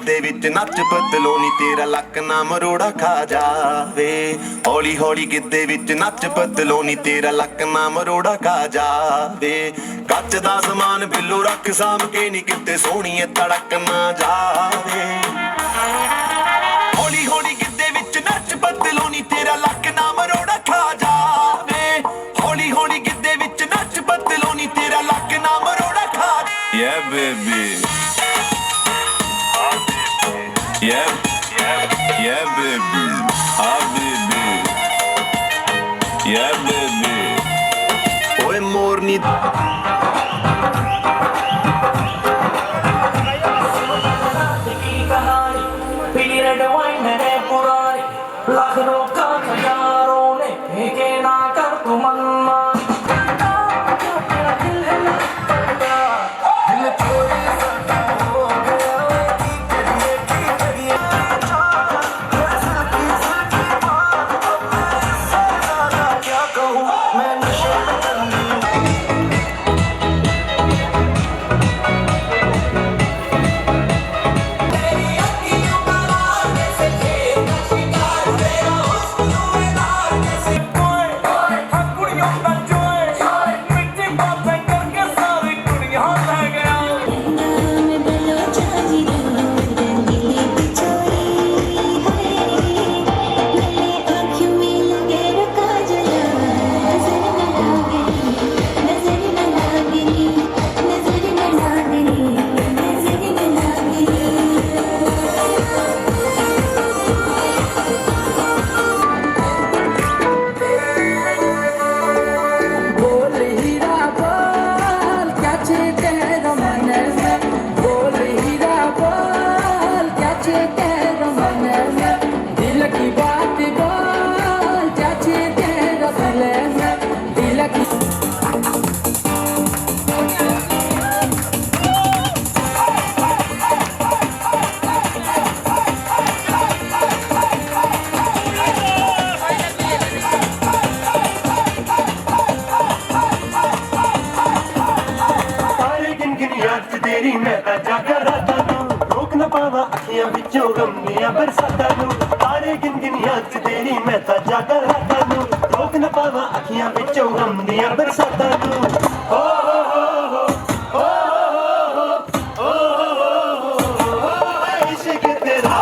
ਗਿੱਧੇ ਵਿੱਚ ਨੱਚ ਬਦਲੋ ਨੀ ਤੇਰਾ ਲੱਕ ਨਾ ਮਰੋੜਾ ਖਾ ਜਾਵੇ ਹੌਲੀ ਹੌਲੀ ਗਿੱਧੇ ਵਿੱਚ ਨੱਚ ਬਦਲੋ ਨੀ ਤੇਰਾ ਲੱਕ ਨਾ ਮਰੋੜਾ ਖਾ ਜਾਵੇ ਕੱਚ ਦਾ ਸਮਾਨ ਬਿੱਲੋ ਰੱਖ ਸਾਂਭ ਕੇ ਨੀ ਕਿਤੇ ਸੋਹਣੀਏ ਤੜਕ ਨਾ ਜਾਵੇ ਹੌਲੀ ਹੌਲੀ ਗਿੱਧੇ ਵਿੱਚ ਨੱਚ ਬਦਲੋ ਨੀ ਤੇਰਾ ਲੱਕ ਨਾ ਮਰੋੜਾ ਖਾ ਜਾਵੇ ਹੌਲੀ ਹੌਲੀ ਗਿੱਧੇ ਵਿੱਚ ਨੱਚ ਬਦਲੋ ਨੀ ਤੇਰਾ ਲੱਕ ਨਾ ਮਰੋੜਾ ਖਾ Yeah, baby. Yeah, yeah, baby. Ah, baby. Yeah, baby. ਓਏ ਮੋਰਨੀ पीरियड वाइन है पुरानी लखनऊ का खजारों ने फेंके ना कर तू मनमानी दिल चोरी सा हो गया क्या कहूँ मैं नशे में चंदी तेरी मैं जाकर राता नू रोक न पावा अखियां विचों गम बरसाता नू तारे गिन गिन याद तेरी मैं जाकर राता नू रोक न पावा अखियां विचों गम बरसाता नू ओ इश्क तेरा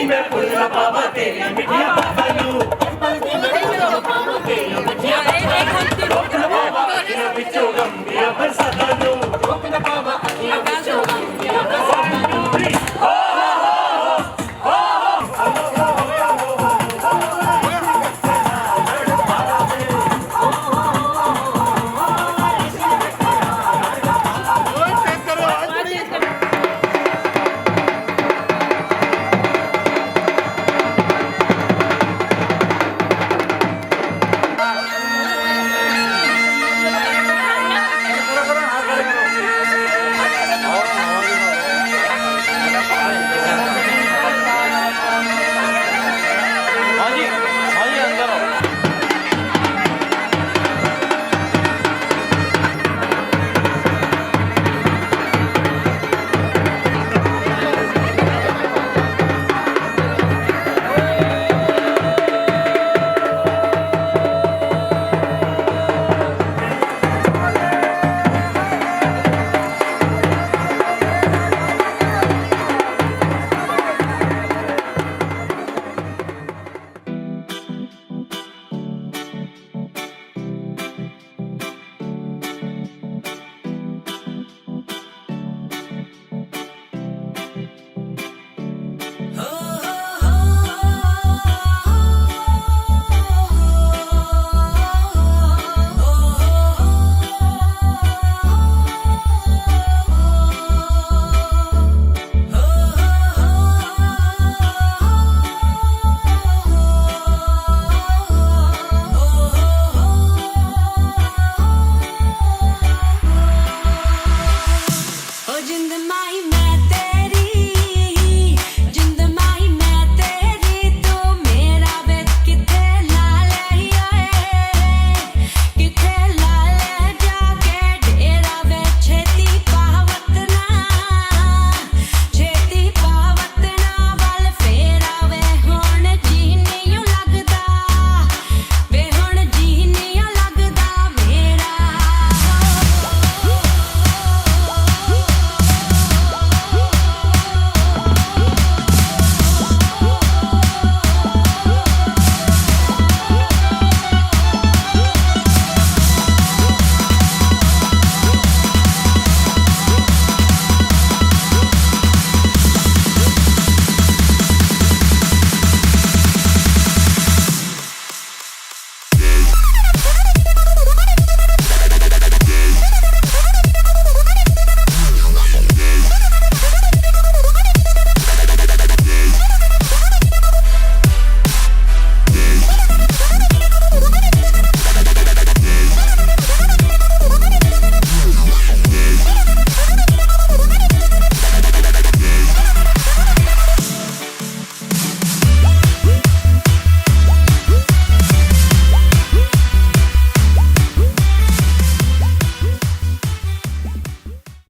मैं फुल पावा तेरी मिठिया